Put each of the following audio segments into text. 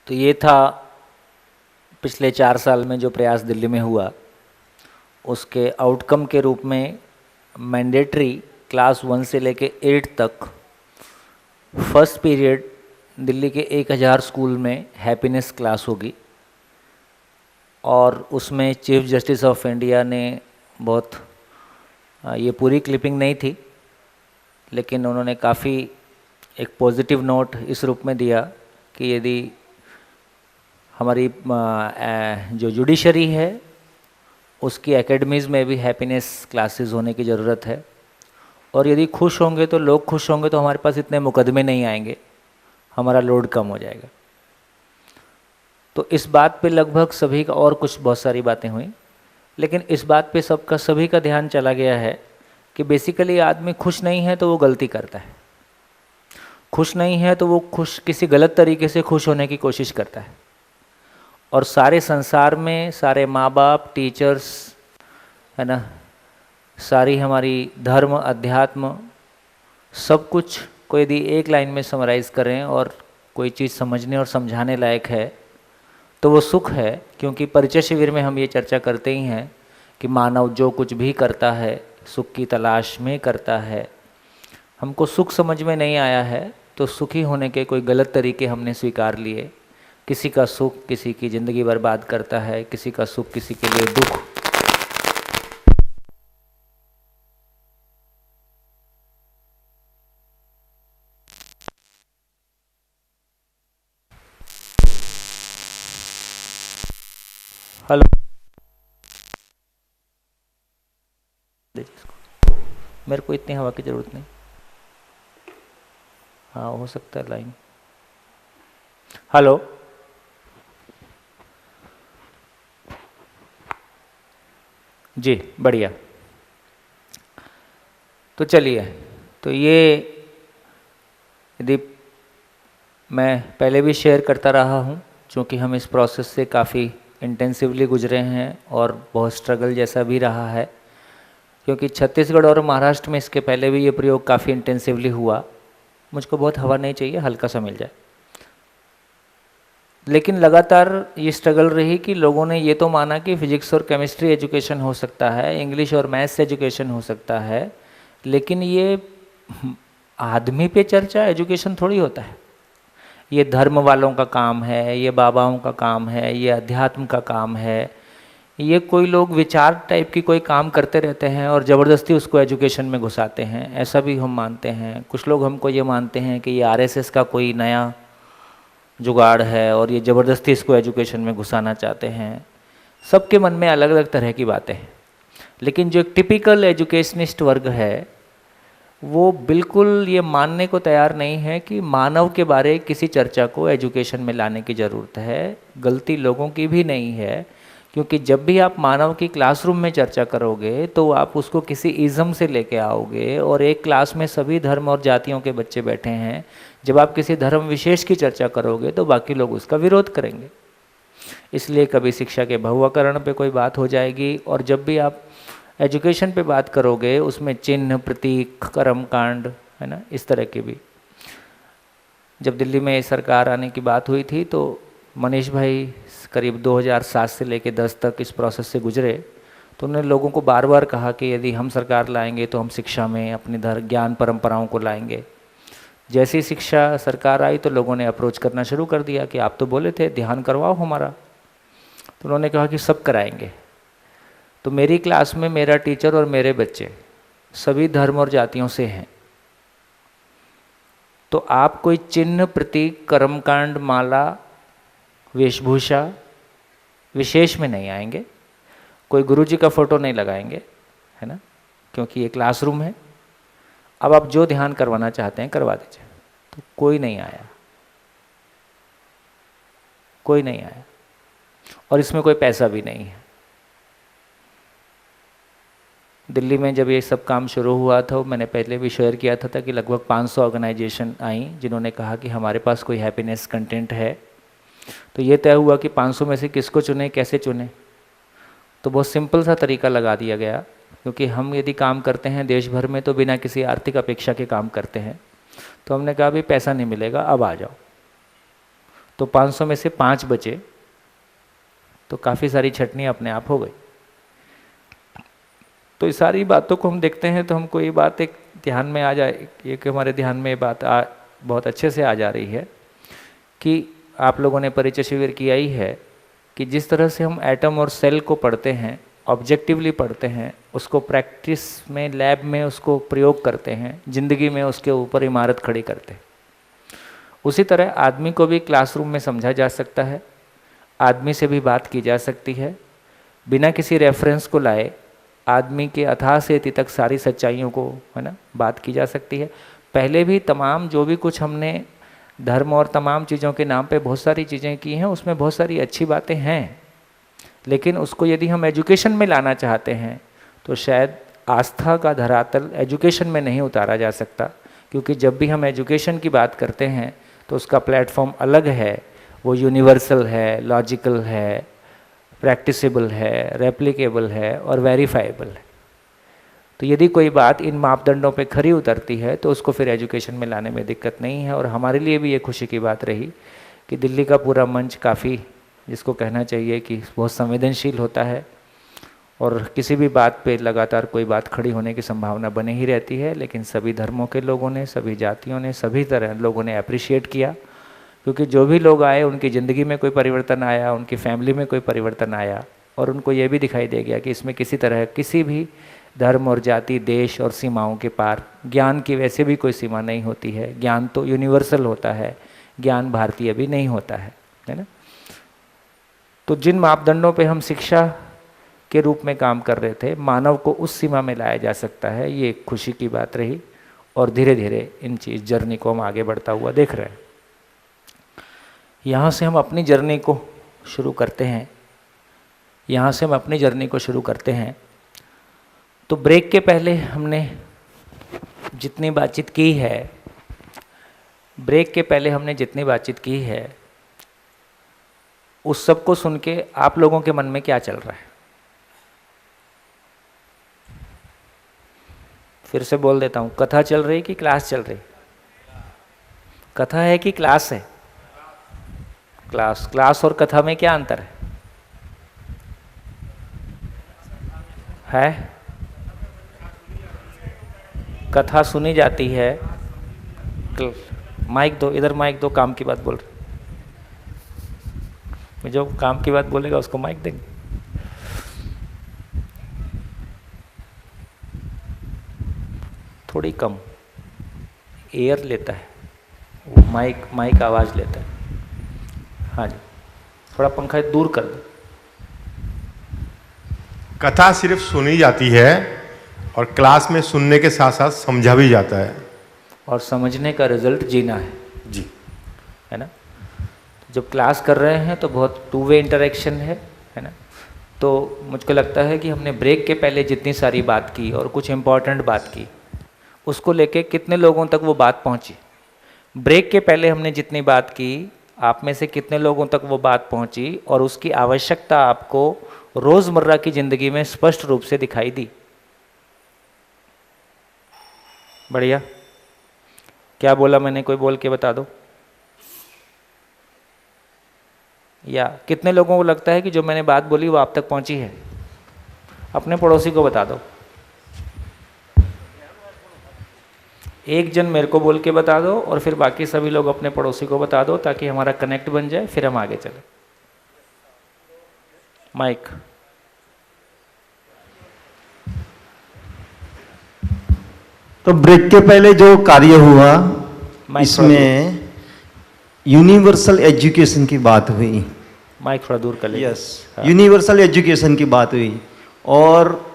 तो ये था पिछले 4 साल में जो प्रयास दिल्ली में हुआ, उसके आउटकम के रूप में मैंडेटरी क्लास 1 से लेके 8 तक फर्स्ट पीरियड दिल्ली के 1000 स्कूल में हैप्पीनेस क्लास होगी। और उसमें चीफ जस्टिस ऑफ इंडिया ने बहुत ये पूरी क्लिपिंग नहीं थी, लेकिन उन्होंने काफ़ी एक पॉजिटिव नोट इस रूप में दिया कि यदि हमारी जो जुडिशरी है उसकी एकेडमीज़ में भी हैप्पीनेस क्लासेस होने की ज़रूरत है, और यदि खुश होंगे तो लोग खुश होंगे तो हमारे पास इतने मुकदमे नहीं आएंगे, हमारा लोड कम हो जाएगा। तो इस बात पे लगभग सभी का, और कुछ बहुत सारी बातें हुई, लेकिन इस बात पे सभी का ध्यान चला गया है कि बेसिकली आदमी खुश नहीं है तो वो गलती करता है, खुश नहीं है तो वो किसी गलत तरीके से खुश होने की कोशिश करता है। और सारे संसार में सारे माँ बाप, टीचर्स, है ना, सारी हमारी धर्म, अध्यात्म, सब कुछ को यदि एक लाइन में समराइज़ करें और कोई चीज़ समझने और समझाने लायक है तो वो सुख है। क्योंकि परिचय शिविर में हम ये चर्चा करते ही हैं कि मानव जो कुछ भी करता है सुख की तलाश में करता है। हमको सुख समझ में नहीं आया है तो सुखी होने के कोई गलत तरीके हमने स्वीकार लिए। किसी का सुख किसी की ज़िंदगी बर्बाद करता है, किसी का सुख किसी के लिए दुख। हेलो, मेरे को इतनी हवा की ज़रूरत नहीं। हाँ, हो सकता है लाइन। हेलो, जी बढ़िया। तो चलिए, तो ये यदि मैं पहले भी शेयर करता रहा हूँ, चूँकि हम इस प्रोसेस से काफ़ी इंटेंसिवली गुजरे हैं और बहुत स्ट्रगल जैसा भी रहा है, क्योंकि छत्तीसगढ़ और महाराष्ट्र में इसके पहले भी ये प्रयोग काफ़ी इंटेंसिवली हुआ। मुझको बहुत हवा नहीं चाहिए, हल्का सा मिल जाए। लेकिन लगातार ये स्ट्रगल रही कि लोगों ने ये तो माना कि फिजिक्स और केमिस्ट्री एजुकेशन हो सकता है, इंग्लिश और मैथ्स एजुकेशन हो सकता है, लेकिन ये आदमी पे चर्चा एजुकेशन थोड़ी होता है। ये धर्म वालों का काम है, ये बाबाओं का काम है, ये अध्यात्म का काम है। ये कोई लोग विचार टाइप की कोई काम करते रहते हैं और ज़बरदस्ती उसको एजुकेशन में घुसाते हैं, ऐसा भी हम मानते हैं। कुछ लोग हमको ये मानते हैं कि ये आरएसएस का कोई नया जुगाड़ है और ये ज़बरदस्ती इसको एजुकेशन में घुसाना चाहते हैं। सबके मन में अलग अलग तरह की बातें हैं, लेकिन जो एक टिपिकल एजुकेशनिस्ट वर्ग है वो बिल्कुल ये मानने को तैयार नहीं है कि मानव के बारे किसी चर्चा को एजुकेशन में लाने की ज़रूरत है। गलती लोगों की भी नहीं है, क्योंकि जब भी आप मानव की क्लासरूम में चर्चा करोगे तो आप उसको किसी इज़म से लेके आओगे, और एक क्लास में सभी धर्म और जातियों के बच्चे बैठे हैं। जब आप किसी धर्म विशेष की चर्चा करोगे तो बाकी लोग उसका विरोध करेंगे। इसलिए कभी शिक्षा के बहुआकरण पे कोई बात हो जाएगी, और जब भी आप एजुकेशन पे बात करोगे उसमें चिन्ह, प्रतीक, कर्मकांड, है ना, इस तरह के भी। जब दिल्ली में सरकार आने की बात हुई थी तो मनीष भाई करीब 2007 से लेकर 10 तक इस प्रोसेस से गुजरे, तो उन्होंने लोगों को बार बार कहा कि यदि हम सरकार लाएंगे तो हम शिक्षा में अपनी ज्ञान परंपराओं को लाएंगे। जैसी शिक्षा सरकार आई तो लोगों ने अप्रोच करना शुरू कर दिया कि आप तो बोले थे ध्यान करवाओ हमारा। तो उन्होंने कहा कि सब कराएंगे। तो मेरी क्लास में मेरा टीचर और मेरे बच्चे सभी धर्म और जातियों से हैं। तो आप कोई चिन्ह, प्रतीक, कर्मकांड, माला, वेशभूषा विशेष में नहीं आएंगे, कोई गुरुजी का फोटो नहीं लगाएंगे, है ना, क्योंकि ये क्लासरूम है। अब आप जो ध्यान करवाना चाहते हैं करवा दीजिए। तो कोई नहीं आया, कोई नहीं आया, और इसमें कोई पैसा भी नहीं है। दिल्ली में जब ये सब काम शुरू हुआ था, मैंने पहले भी शेयर किया था कि लगभग 500 ऑर्गेनाइजेशन आई जिन्होंने कहा कि हमारे पास कोई हैप्पीनेस कंटेंट है। तो ये तय हुआ कि 500 में से किसको चुने, कैसे चुने। तो बहुत सिंपल सा तरीका लगा दिया गया, क्योंकि हम यदि काम करते हैं देश भर में तो बिना किसी आर्थिक अपेक्षा के काम करते हैं। तो हमने कहा भाई पैसा नहीं मिलेगा, अब आ जाओ। तो 500 में से 5 बचे, तो काफ़ी सारी छटनी अपने आप हो गई। तो इस सारी बातों को हम देखते हैं तो हमको ये बात एक ध्यान में आ जाए, एक हमारे ध्यान में बात बहुत अच्छे से आ जा रही है कि आप लोगों ने परिचय शिविर किया ही है कि जिस तरह से हम एटम और सेल को पढ़ते हैं, ऑब्जेक्टिवली पढ़ते हैं, उसको प्रैक्टिस में लैब में उसको प्रयोग करते हैं, ज़िंदगी में उसके ऊपर इमारत खड़ी करते हैं, उसी तरह आदमी को भी क्लासरूम में समझा जा सकता है, आदमी से भी बात की जा सकती है, बिना किसी रेफरेंस को लाए आदमी के अथाह से अति तक सारी सच्चाइयों को, है ना, बात की जा सकती है। पहले भी तमाम जो भी कुछ हमने धर्म और तमाम चीज़ों के नाम पे बहुत सारी चीज़ें की हैं, उसमें बहुत सारी अच्छी बातें हैं, लेकिन उसको यदि हम एजुकेशन में लाना चाहते हैं तो शायद आस्था का धरातल एजुकेशन में नहीं उतारा जा सकता, क्योंकि जब भी हम एजुकेशन की बात करते हैं तो उसका प्लेटफॉर्म अलग है, वो यूनिवर्सल है, लॉजिकल है, प्रैक्टिसेबल है, रेप्लिकेबल है और वेरीफाइबल है। तो यदि कोई बात इन मापदंडों पे खरी उतरती है तो उसको फिर एजुकेशन में लाने में दिक्कत नहीं है। और हमारे लिए भी ये खुशी की बात रही कि दिल्ली का पूरा मंच काफ़ी, जिसको कहना चाहिए कि बहुत संवेदनशील होता है और किसी भी बात पे लगातार कोई बात खड़ी होने की संभावना बनी ही रहती है, लेकिन सभी धर्मों के लोगों ने, सभी जातियों ने, सभी तरह लोगों ने अप्रिशिएट किया, क्योंकि जो भी लोग आए उनकी ज़िंदगी में कोई परिवर्तन आया, उनकी फैमिली में कोई परिवर्तन आया और उनको ये भी दिखाई दे गया कि इसमें किसी तरह किसी भी धर्म और जाति, देश और सीमाओं के पार ज्ञान की वैसे भी कोई सीमा नहीं होती है। ज्ञान तो यूनिवर्सल होता है, ज्ञान भारतीय भी नहीं होता है ना। तो जिन मापदंडों पे हम शिक्षा के रूप में काम कर रहे थे, मानव को उस सीमा में लाया जा सकता है, ये एक खुशी की बात रही। और धीरे धीरे इन चीज़ जर्नी को हम आगे बढ़ता हुआ देख रहे हैं। यहाँ से हम अपनी जर्नी को शुरू करते हैं। तो ब्रेक के पहले हमने जितनी बातचीत की है, उस सब को सुन के आप लोगों के मन में क्या चल रहा है? फिर से बोल देता हूँ, कथा चल रही कि क्लास चल रही? कथा है कि क्लास है? क्लास और कथा में क्या अंतर है? कथा सुनी जाती है, माइक दो, इधर माइक दो, काम की बात बोल रहे, जो काम की बात बोलेगा उसको माइक देंगे। थोड़ी कम एयर लेता है वो, माइक आवाज़ लेता है। हाँ जी, थोड़ा पंखा दूर कर दो। कथा सिर्फ सुनी जाती है और क्लास में सुनने के साथ साथ समझा भी जाता है, और समझने का रिजल्ट जीना है जी, है ना। जब क्लास कर रहे हैं तो बहुत टू वे इंटरेक्शन है ना। तो मुझको लगता है कि हमने ब्रेक के पहले जितनी सारी बात की और कुछ इम्पॉर्टेंट बात की, उसको लेके कितने लोगों तक वो बात पहुंची? ब्रेक के पहले हमने जितनी बात की, आप में से कितने लोगों तक वो बात पहुंची और उसकी आवश्यकता आपको रोज़मर्रा की ज़िंदगी में स्पष्ट रूप से दिखाई दी? बढ़िया। क्या बोला मैंने, कोई बोल के बता दो। या कितने लोगों को लगता है कि जो मैंने बात बोली वो आप तक पहुंची है? अपने पड़ोसी को बता दो। एक जन मेरे को बोल के बता दो और फिर बाकी सभी लोग अपने पड़ोसी को बता दो, ताकि हमारा कनेक्ट बन जाए, फिर हम आगे चलें। माइक। तो ब्रेक के पहले जो कार्य हुआ, इसमें यूनिवर्सल एजुकेशन की बात हुई। माइक थोड़ा दूर कर लीजिए। यस, यूनिवर्सल एजुकेशन की बात हुई और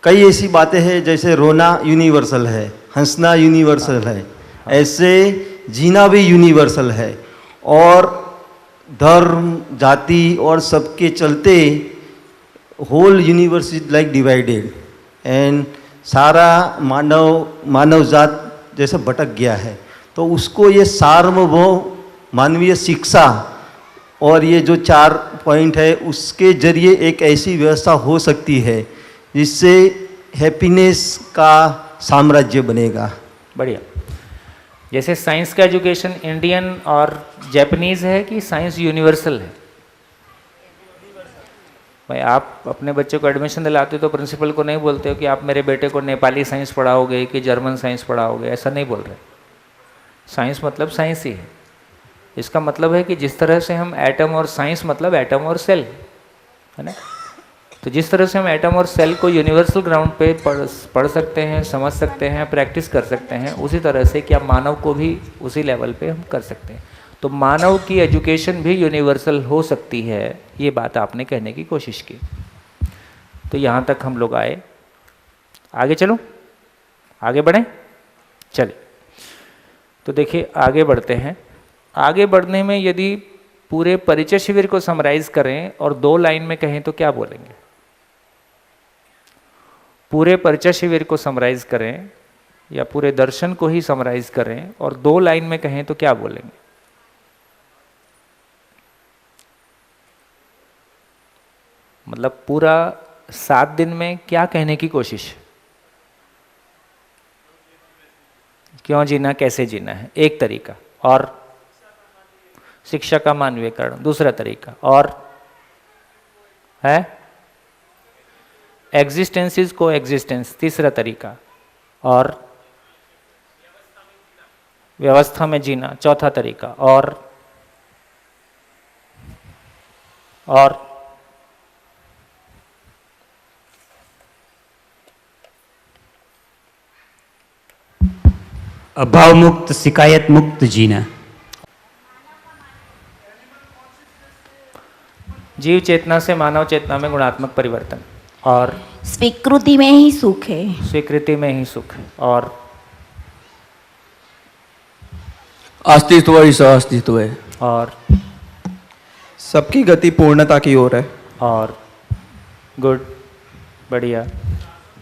कई ऐसी बातें हैं, जैसे रोना यूनिवर्सल है, हंसना यूनिवर्सल है, ऐसे जीना भी यूनिवर्सल है। और धर्म, जाति और सबके चलते whole universe is like divided and सारा मानव जात जैसे भटक गया है। तो उसको ये सार्वभौम मानवीय शिक्षा और ये जो 4 पॉइंट है, उसके जरिए एक ऐसी व्यवस्था हो सकती है जिससे हैप्पीनेस का साम्राज्य बनेगा। बढ़िया। जैसे साइंस का एजुकेशन इंडियन और जापानीज है कि साइंस यूनिवर्सल है? भाई आप अपने बच्चे को एडमिशन दिलाते हो तो प्रिंसिपल को नहीं बोलते हो कि आप मेरे बेटे को नेपाली साइंस पढ़ाओगे कि जर्मन साइंस पढ़ाओगे, ऐसा नहीं बोल रहे। साइंस मतलब साइंस ही है। इसका मतलब है कि जिस तरह से हम एटम और साइंस मतलब एटम और सेल, है ना? तो जिस तरह से हम एटम और सेल को यूनिवर्सल ग्राउंड पे पढ़ सकते हैं, समझ सकते हैं, प्रैक्टिस कर सकते हैं, उसी तरह से क्या मानव को भी उसी लेवल पे हम कर सकते हैं। तो मानव की एजुकेशन भी यूनिवर्सल हो सकती है, ये बात आपने कहने की कोशिश की। तो यहाँ तक हम लोग आए। आगे चलो, आगे बढ़ें, चलिए। तो देखिए आगे बढ़ते हैं। आगे बढ़ने में यदि पूरे परिचय शिविर को समराइज करें और 2 लाइन में कहें तो क्या बोलेंगे? पूरे परिचय शिविर को समराइज करें या पूरे दर्शन को ही समराइज करें और 2 लाइन में कहें तो क्या बोलेंगे? मतलब पूरा 7 दिन में क्या कहने की कोशिश? क्यों जीना, कैसे जीना है एक तरीका, और शिक्षा का मानवीयकरण दूसरा तरीका, और है एग्जिस्टेंस इज को एग्जिस्टेंस तीसरा तरीका, और व्यवस्था में जीना चौथा तरीका, और अभाव मुक्त शिकायत मुक्त जीना। जीव चेतना से मानव चेतना में गुणात्मक परिवर्तन, और स्वीकृति में ही सुख है। स्वीकृति में ही सुख है, और अस्तित्व ही सह-अस्तित्व है, और सबकी गति पूर्णता की ओर है, और गुड, बढ़िया।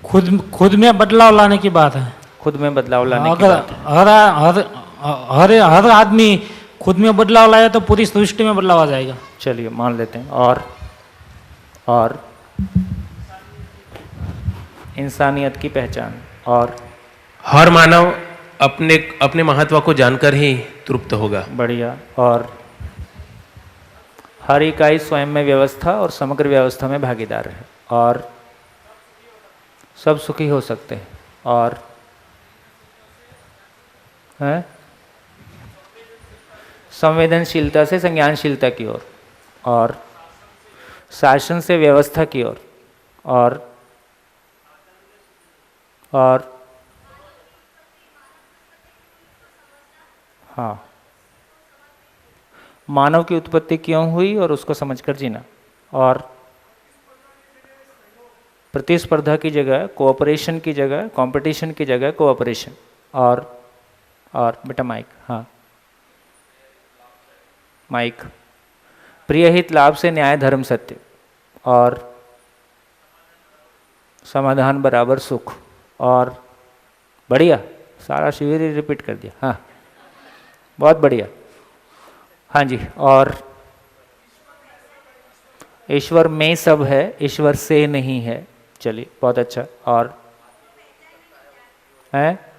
खुद में बदलाव लाने की बात है। खुद में बदलाव लाने की अगर बात है। हर आदमी खुद में बदलाव लाए तो पूरी सृष्टि में बदलाव आ जाएगा। चलिए मान लेते हैं। और इंसानियत की पहचान, और हर मानव अपने अपने महत्व को जानकर ही तृप्त होगा। बढ़िया। और हर इकाई स्वयं में व्यवस्था और समग्र व्यवस्था में भागीदार है, और सब सुखी हो सकते हैं, और है संवेदनशीलता से संज्ञानशीलता की ओर, और शासन से व्यवस्था की ओर, और हाँ, मानव की उत्पत्ति क्यों हुई और उसको समझकर जीना, और प्रतिस्पर्धा की जगह कोऑपरेशन की जगह कंपटीशन की जगह कोऑपरेशन, और बेटा माइक, हाँ माइक, प्रिय हित लाभ से न्याय धर्म सत्य, और समाधान बराबर सुख, और बढ़िया, सारा शिविर ही रिपीट कर दिया। हाँ बहुत बढ़िया। हाँ जी, और ईश्वर में सब है, ईश्वर से नहीं है। चलिए बहुत अच्छा। और है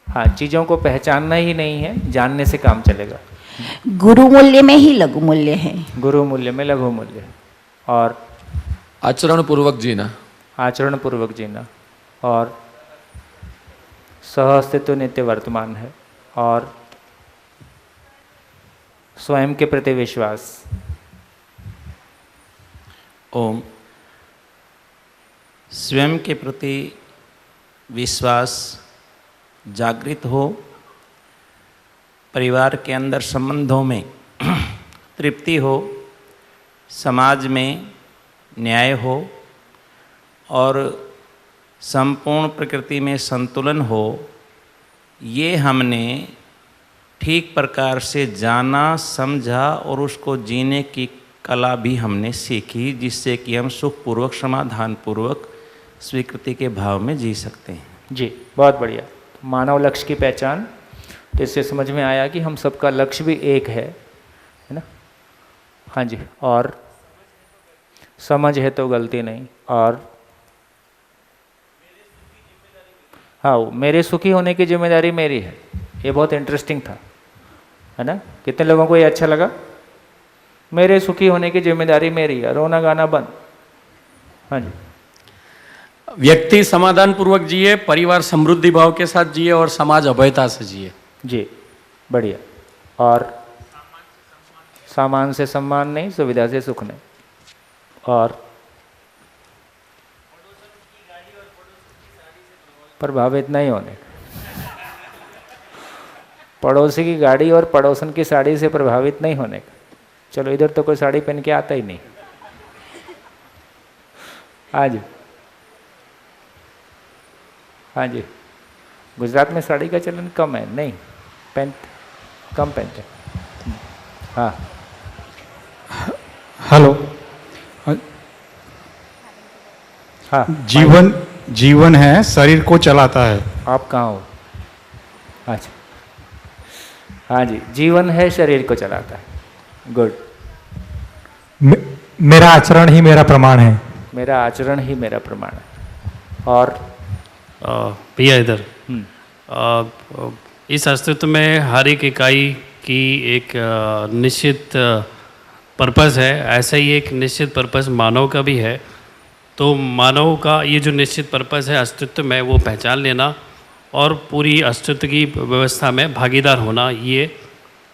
हाँ, चीज़ों को पहचानना ही नहीं है, जानने से काम चलेगा। गुरु मूल्य में ही लघु मूल्य है। गुरु मूल्य में लघु मूल्य, और आचरण पूर्वक जीना, आचरण पूर्वक जीना, और सह अस्तित्व नित्य वर्तमान है, और स्वयं के प्रति विश्वास। ओम। स्वयं के प्रति विश्वास जागृत हो, परिवार के अंदर संबंधों में तृप्ति हो, समाज में न्याय हो, और संपूर्ण प्रकृति में संतुलन हो, ये हमने ठीक प्रकार से जाना, समझा, और उसको जीने की कला भी हमने सीखी, जिससे कि हम सुखपूर्वक समाधानपूर्वक स्वीकृति के भाव में जी सकते हैं। जी बहुत बढ़िया। मानव लक्ष्य की पहचान, तो इससे समझ में आया कि हम सबका लक्ष्य भी एक है ना? हाँ जी। और समझ है तो गलती नहीं, और हाँ, मेरे सुखी होने की जिम्मेदारी मेरी है। ये बहुत इंटरेस्टिंग था, है ना? कितने लोगों को ये अच्छा लगा? मेरे सुखी होने की जिम्मेदारी मेरी है, रोना गाना बंद। हाँ जी। व्यक्ति समाधान पूर्वक जिए, परिवार समृद्धि भाव के साथ जिए और समाज अभयता से जिए। जी, बढ़िया। और सामान से सम्मान नहीं, सुविधा से सुख नहीं। और प्रभावित नहीं होने, पड़ोसी की गाड़ी और पड़ोसन की साड़ी से प्रभावित नहीं होने का। चलो, इधर तो कोई साड़ी पहन के आता ही नहीं आज। हाँ जी, गुजरात में साड़ी का चलन कम है, नहीं कम पहनते। हाँ, हेलो। हाँ। जीवन है, शरीर को चलाता है। आप कहाँ हो? अच्छा, हाँ जी, जीवन है, शरीर को चलाता है। गुड। मेरा आचरण ही मेरा प्रमाण है। मेरा आचरण ही मेरा प्रमाण है। और भैया इधर इस अस्तित्व में हर एक इकाई की एक निश्चित पर्पस है, ऐसा ही एक निश्चित पर्पस मानव का भी है। तो मानव का ये जो निश्चित पर्पस है अस्तित्व में, वो पहचान लेना और पूरी अस्तित्व की व्यवस्था में भागीदार होना, ये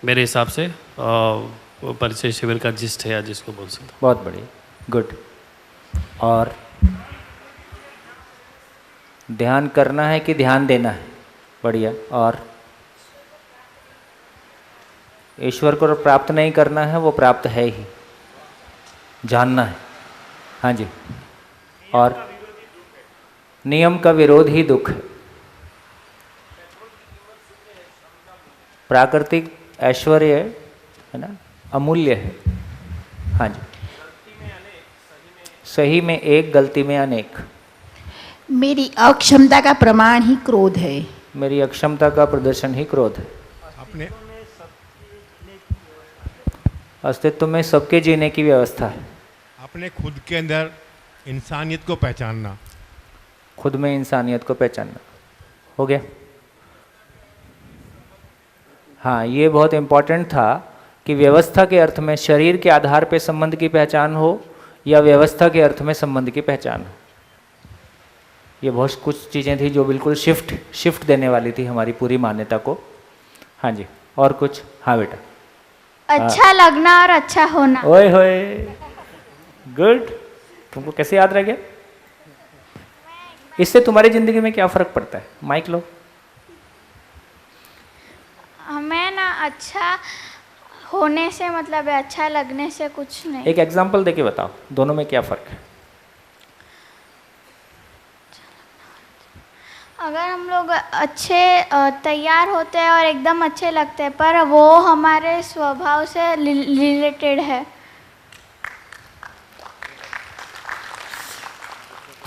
मेरे हिसाब से परिचय शिविर का जिस्ट है, या जिसको बोल सकते। बहुत बढ़िया, गुड। और ध्यान करना है कि ध्यान देना है? बढ़िया। और ईश्वर को प्राप्त नहीं करना है, वो प्राप्त है ही, जानना है। हाँ जी। और नियम का विरोध ही दुख है। प्राकृतिक ऐश्वर्य है ना, अमूल्य है। हाँ जी। सही में एक, गलती में अनेक। मेरी अक्षमता का प्रमाण ही क्रोध है। मेरी अक्षमता का प्रदर्शन ही क्रोध है। अपने अस्तित्व में सबके जीने की व्यवस्था है। अपने खुद के अंदर इंसानियत को पहचानना। खुद में इंसानियत को पहचानना। हो गया? हाँ, ये बहुत इम्पोर्टेंट था कि व्यवस्था के अर्थ में शरीर के आधार पे संबंध की पहचान हो या व्यवस्था के अर्थ में संबंध की पहचान हो। ये बहुत कुछ चीज़ें थी जो बिल्कुल शिफ्ट देने वाली थी हमारी पूरी मान्यता को। हाँ जी। और कुछ? हाँ बेटा। अच्छा लगना और अच्छा होना। ओए होए, गुड। तुमको कैसे याद रह गया? इससे तुम्हारी जिंदगी में क्या फर्क पड़ता है? माइक लो। हमें ना अच्छा होने से मतलब है, अच्छा लगने से कुछ नहीं। एक एग्जाम्पल देके बताओ, दोनों में क्या फर्क है? अगर हम लोग अच्छे तैयार होते हैं और एकदम अच्छे लगते हैं, पर वो हमारे स्वभाव से रिलेटेड है।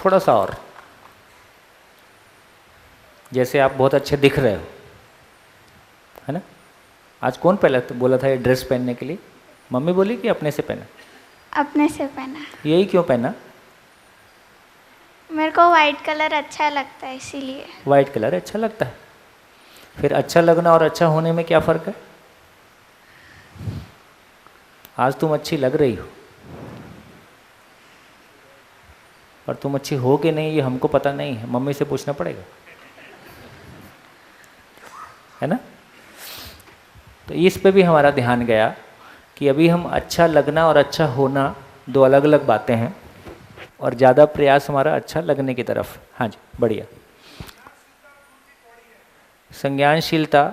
थोड़ा सा और। जैसे आप बहुत अच्छे दिख रहे हो, है ना? आज कौन पहले बोला था ये ड्रेस पहनने के लिए? मम्मी बोली कि अपने से पहना? अपने से पहना। यही क्यों पहना? मेरे को वाइट कलर अच्छा लगता है, इसीलिए। वाइट कलर अच्छा लगता है। फिर अच्छा लगना और अच्छा होने में क्या फ़र्क है? आज तुम अच्छी लग रही हो, और तुम अच्छी हो कि नहीं ये हमको पता नहीं है, मम्मी से पूछना पड़ेगा, है ना? तो इस पे भी हमारा ध्यान गया कि अभी हम अच्छा लगना और अच्छा होना दो अलग अलग बातें हैं, और ज़्यादा प्रयास हमारा अच्छा लगने की तरफ। हाँ जी, बढ़िया। संज्ञानशीलता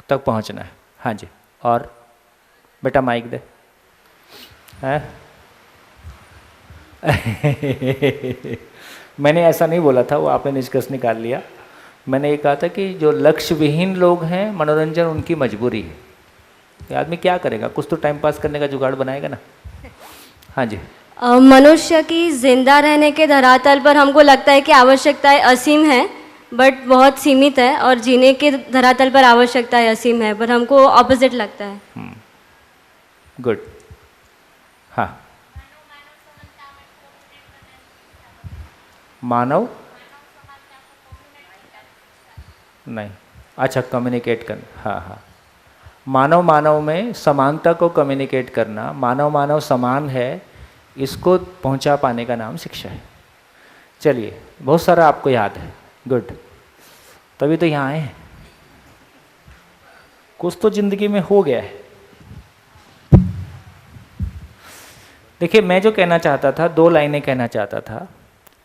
तक पहुंचना है। हाँ जी। और बेटा माइक दे। हैं? मैंने ऐसा नहीं बोला था, वो आपने निष्कर्ष निकाल लिया। मैंने ये कहा था कि जो लक्ष्य विहीन लोग हैं, मनोरंजन उनकी मजबूरी है। ये आदमी क्या करेगा? कुछ तो टाइम पास करने का जुगाड़ बनाएगा ना। हाँ जी। मनुष्य की जिंदा रहने के धरातल पर हमको लगता है कि आवश्यकताएं असीम है, बट बहुत सीमित है, और जीने के धरातल पर आवश्यकताएं असीम है, पर हमको ऑपोजिट लगता है। गुड। हाँ। मानव नहीं, अच्छा, कम्युनिकेट करना, हाँ हाँ। मानव मानव में समानता को कम्युनिकेट करना, मानव मानव समान है, इसको पहुंचा पाने का नाम शिक्षा है। चलिए, बहुत सारा आपको याद है, गुड, तभी तो यहाँ आए हैं। कुछ तो जिंदगी में हो गया है। देखिए, मैं जो कहना चाहता था, 2 लाइनें कहना चाहता था।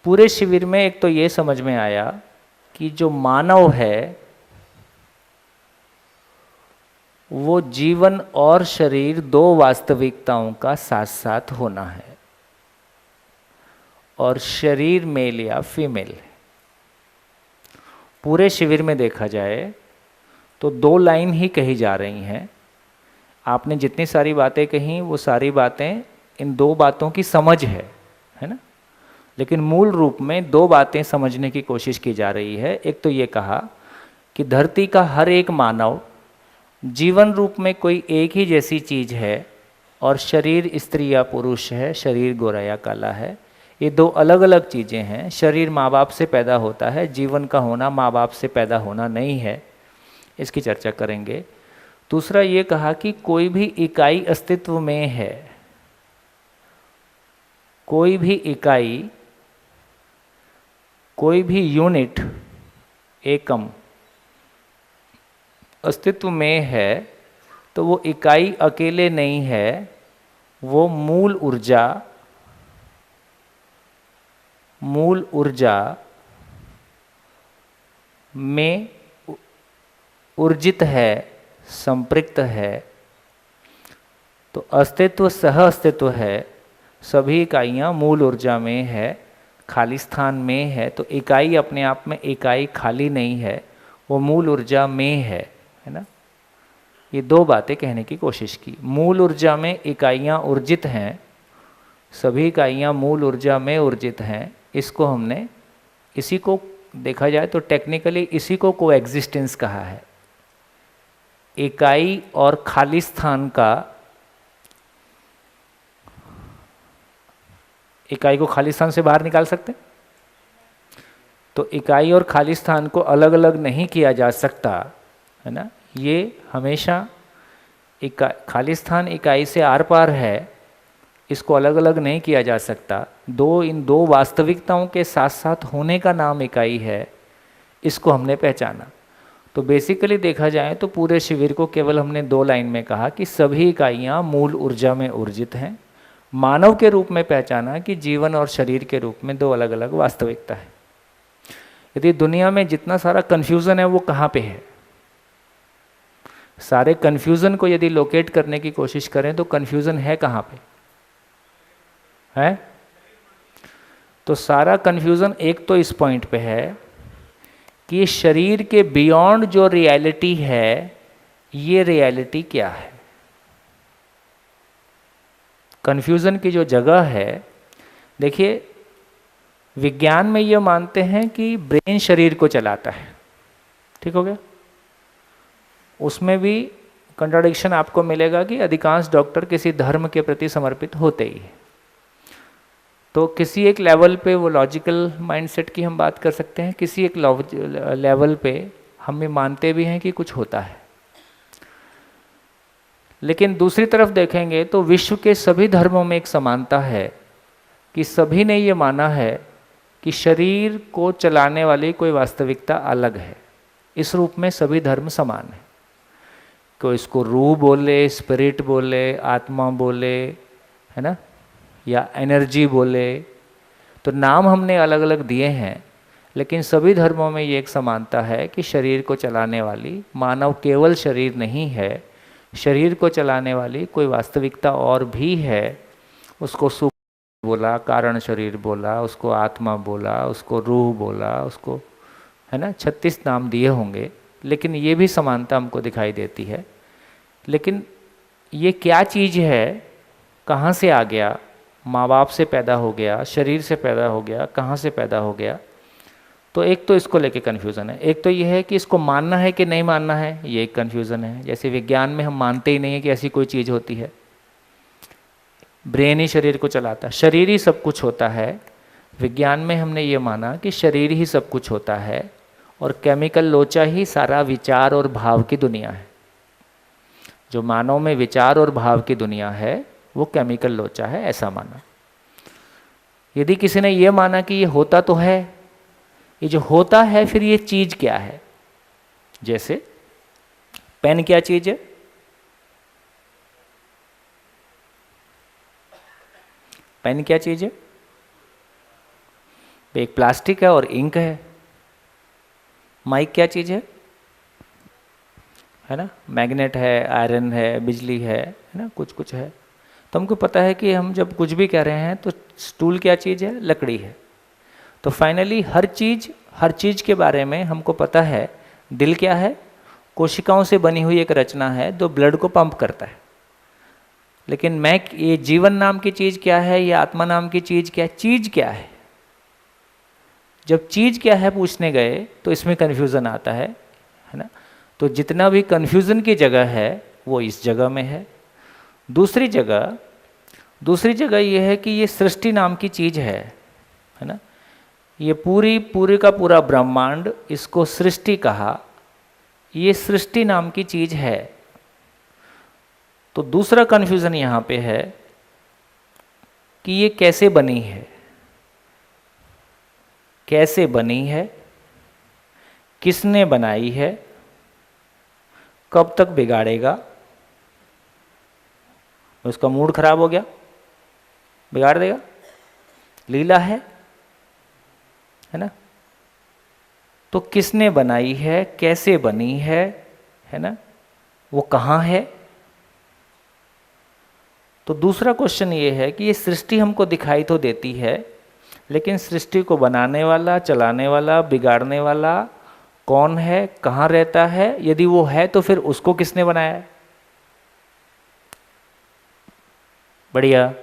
पूरे शिविर में एक तो ये समझ में आया कि जो मानव है वो जीवन और शरीर 2 वास्तविकताओं का साथ साथ होना है, और शरीर मेल या फीमेल है। पूरे शिविर में देखा जाए तो 2 लाइन ही कही जा रही हैं। आपने जितनी सारी बातें कही वो सारी बातें इन 2 बातों की समझ है ना, लेकिन मूल रूप में 2 बातें समझने की कोशिश की जा रही है। एक तो ये कहा कि धरती का हर एक मानव जीवन रूप में कोई एक ही जैसी चीज है, और शरीर स्त्री या पुरुष है, शरीर गोरा या काला है, ये 2 अलग अलग चीज़ें हैं। शरीर माँ बाप से पैदा होता है, जीवन का होना माँ बाप से पैदा होना नहीं है, इसकी चर्चा करेंगे। दूसरा ये कहा कि कोई भी इकाई अस्तित्व में है, कोई भी इकाई, कोई भी यूनिट, एकम अस्तित्व में है, तो वो इकाई अकेले नहीं है, वो मूल ऊर्जा में ऊर्जित है, संपृक्त है। तो अस्तित्व सह अस्तित्व है, सभी इकाइयाँ मूल ऊर्जा में है, खाली स्थान में है। तो इकाई अपने आप में इकाई खाली नहीं है, वो मूल ऊर्जा में है ना। ये 2 बातें कहने की कोशिश की। मूल ऊर्जा में इकाइयाँ ऊर्जित हैं, सभी इकाइयाँ मूल ऊर्जा में ऊर्जित हैं। इसको हमने, इसी को देखा जाए तो टेक्निकली इसी को कोएग्जिस्टेंस कहा है। इकाई और खाली स्थान का, इकाई को खाली स्थान से बाहर निकाल सकते, तो इकाई और खाली स्थान को अलग अलग नहीं किया जा सकता, है ना। ये हमेशा खाली स्थान इकाई से आर पार है, इसको अलग अलग नहीं किया जा सकता। इन दो वास्तविकताओं के साथ साथ होने का नाम इकाई है, इसको हमने पहचाना। तो बेसिकली देखा जाए तो पूरे शिविर को केवल हमने 2 लाइन में कहा कि सभी इकाइयाँ मूल ऊर्जा में ऊर्जित हैं। मानव के रूप में पहचाना कि जीवन और शरीर के रूप में 2 अलग अलग वास्तविकता है। यदि दुनिया में जितना सारा कन्फ्यूज़न है वो कहाँ पे है, सारे कन्फ्यूज़न को यदि लोकेट करने की कोशिश करें तो कन्फ्यूज़न है कहाँ पे है? तो सारा कन्फ्यूज़न एक तो इस पॉइंट पे है कि शरीर के बियॉन्ड जो रियलिटी है, ये रियलिटी क्या है। कन्फ्यूज़न की जो जगह है, देखिए विज्ञान में ये मानते हैं कि ब्रेन शरीर को चलाता है, ठीक हो गया। उसमें भी कंट्राडिक्शन आपको मिलेगा कि अधिकांश डॉक्टर किसी धर्म के प्रति समर्पित होते ही हैं। तो किसी एक लेवल पे वो लॉजिकल माइंडसेट की हम बात कर सकते हैं, किसी एक लेवल पे हम भी मानते भी हैं कि कुछ होता है। लेकिन दूसरी तरफ देखेंगे तो विश्व के सभी धर्मों में एक समानता है कि सभी ने ये माना है कि शरीर को चलाने वाली कोई वास्तविकता अलग है। इस रूप में सभी धर्म समान है। कोई इसको रूह बोले, स्पिरिट बोले, आत्मा बोले, है ना, या एनर्जी बोले, तो नाम हमने अलग अलग दिए हैं, लेकिन सभी धर्मों में ये एक समानता है कि शरीर को चलाने वाली मानव केवल शरीर नहीं है, शरीर को चलाने वाली कोई वास्तविकता और भी है। उसको सुख बोला, कारण शरीर बोला, उसको आत्मा बोला, उसको रूह बोला, उसको, है ना, 36 नाम दिए होंगे, लेकिन ये भी समानता हमको दिखाई देती है। लेकिन ये क्या चीज़ है, कहाँ से आ गया, माँ बाप से पैदा हो गया, शरीर से पैदा हो गया, कहाँ से पैदा हो गया, तो एक तो इसको लेके कन्फ्यूज़न है। एक तो ये है कि इसको मानना है कि नहीं मानना है, ये एक कन्फ्यूज़न है। जैसे विज्ञान में हम मानते ही नहीं है कि ऐसी कोई चीज़ होती है, ब्रेन ही शरीर को चलाता है, शरीर ही सब कुछ होता है। विज्ञान में हमने ये माना कि शरीर ही सब कुछ होता है और केमिकल लोचा ही सारा विचार और भाव की दुनिया है। जो मानव में विचार और भाव की दुनिया है वो केमिकल लोचा है, ऐसा माना। यदि किसी ने ये माना कि ये होता तो है, ये जो होता है फिर ये चीज़ क्या है, जैसे पेन क्या चीज़ है, पेन क्या चीज़ है, एक प्लास्टिक है और इंक है। माइक क्या चीज़ है ना, मैग्नेट है, आयरन है, बिजली है ना, कुछ कुछ है। तो हमको पता है कि हम जब कुछ भी कह रहे हैं तो स्टूल क्या चीज़ है, लकड़ी है। तो फाइनली हर चीज़ के बारे में हमको पता है। दिल क्या है, कोशिकाओं से बनी हुई एक रचना है जो ब्लड को पंप करता है। लेकिन मैं, ये जीवन नाम की चीज़ क्या है, ये आत्मा नाम की चीज़ क्या है, चीज़ क्या है। जब चीज़ क्या है पूछने गए तो इसमें कन्फ्यूज़न आता है ना। तो जितना भी कन्फ्यूज़न की जगह है वो इस जगह में है। दूसरी जगह ये है कि ये सृष्टि नाम की चीज़ है ना। ये पूरी का पूरा ब्रह्मांड, इसको सृष्टि कहा, ये सृष्टि नाम की चीज़ है। तो दूसरा कन्फ्यूज़न यहाँ पे है कि ये कैसे बनी है, कैसे बनी है, किसने बनाई है, कब तक बिगाड़ेगा। उसका मूड खराब हो गया, बिगाड़ देगा, लीला है ना। तो किसने बनाई है, कैसे बनी है ना, वो कहाँ है। तो दूसरा क्वेश्चन ये है कि ये सृष्टि हमको दिखाई तो देती है, लेकिन सृष्टि को बनाने वाला, चलाने वाला, बिगाड़ने वाला कौन है, कहाँ रहता है। यदि वो है तो फिर उसको किसने बनाया है। बढ़िया।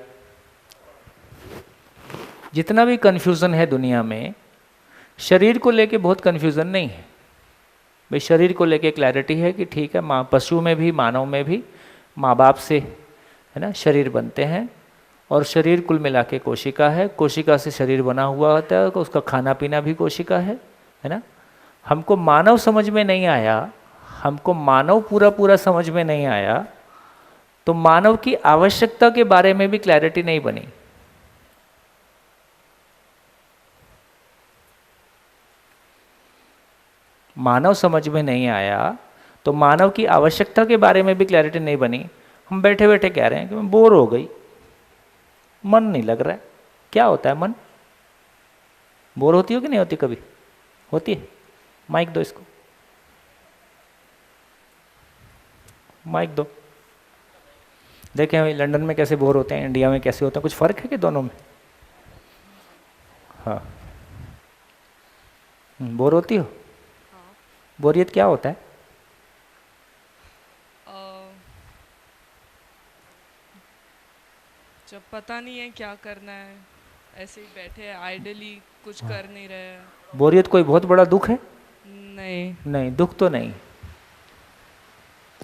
जितना भी कन्फ्यूज़न है दुनिया में, शरीर को लेके बहुत कन्फ्यूज़न नहीं है भाई। शरीर को लेके क्लैरिटी है कि ठीक है, पशु में भी मानव में भी माँ बाप से है ना शरीर बनते हैं, और शरीर कुल मिला के कोशिका है। कोशिका से शरीर बना हुआ होता है, उसका खाना पीना भी कोशिका है ना। हमको मानव समझ में नहीं आया, हमको मानव पूरा समझ में नहीं आया, तो मानव की आवश्यकता के बारे में भी क्लैरिटी नहीं बनी। मानव समझ में नहीं आया तो मानव की आवश्यकता के बारे में भी क्लैरिटी नहीं बनी। हम बैठे बैठे कह रहे हैं कि मैं बोर हो गई, मन नहीं लग रहा है। क्या होता है मन? बोर होती हो कि नहीं होती? कभी होती है? माइक दो इसको, माइक दो। देखें भाई लंदन में कैसे बोर होते हैं, इंडिया में कैसे होता है, कुछ फर्क है कि दोनों में? हाँ, बोर होती हो? बोरियत क्या होता है? जब पता नहीं है क्या करना है, ऐसे ही बैठे हैं आइडली, कुछ कर नहीं रहे हैं। बोरियत कोई बहुत बड़ा दुख है? नहीं, दुख तो नहीं,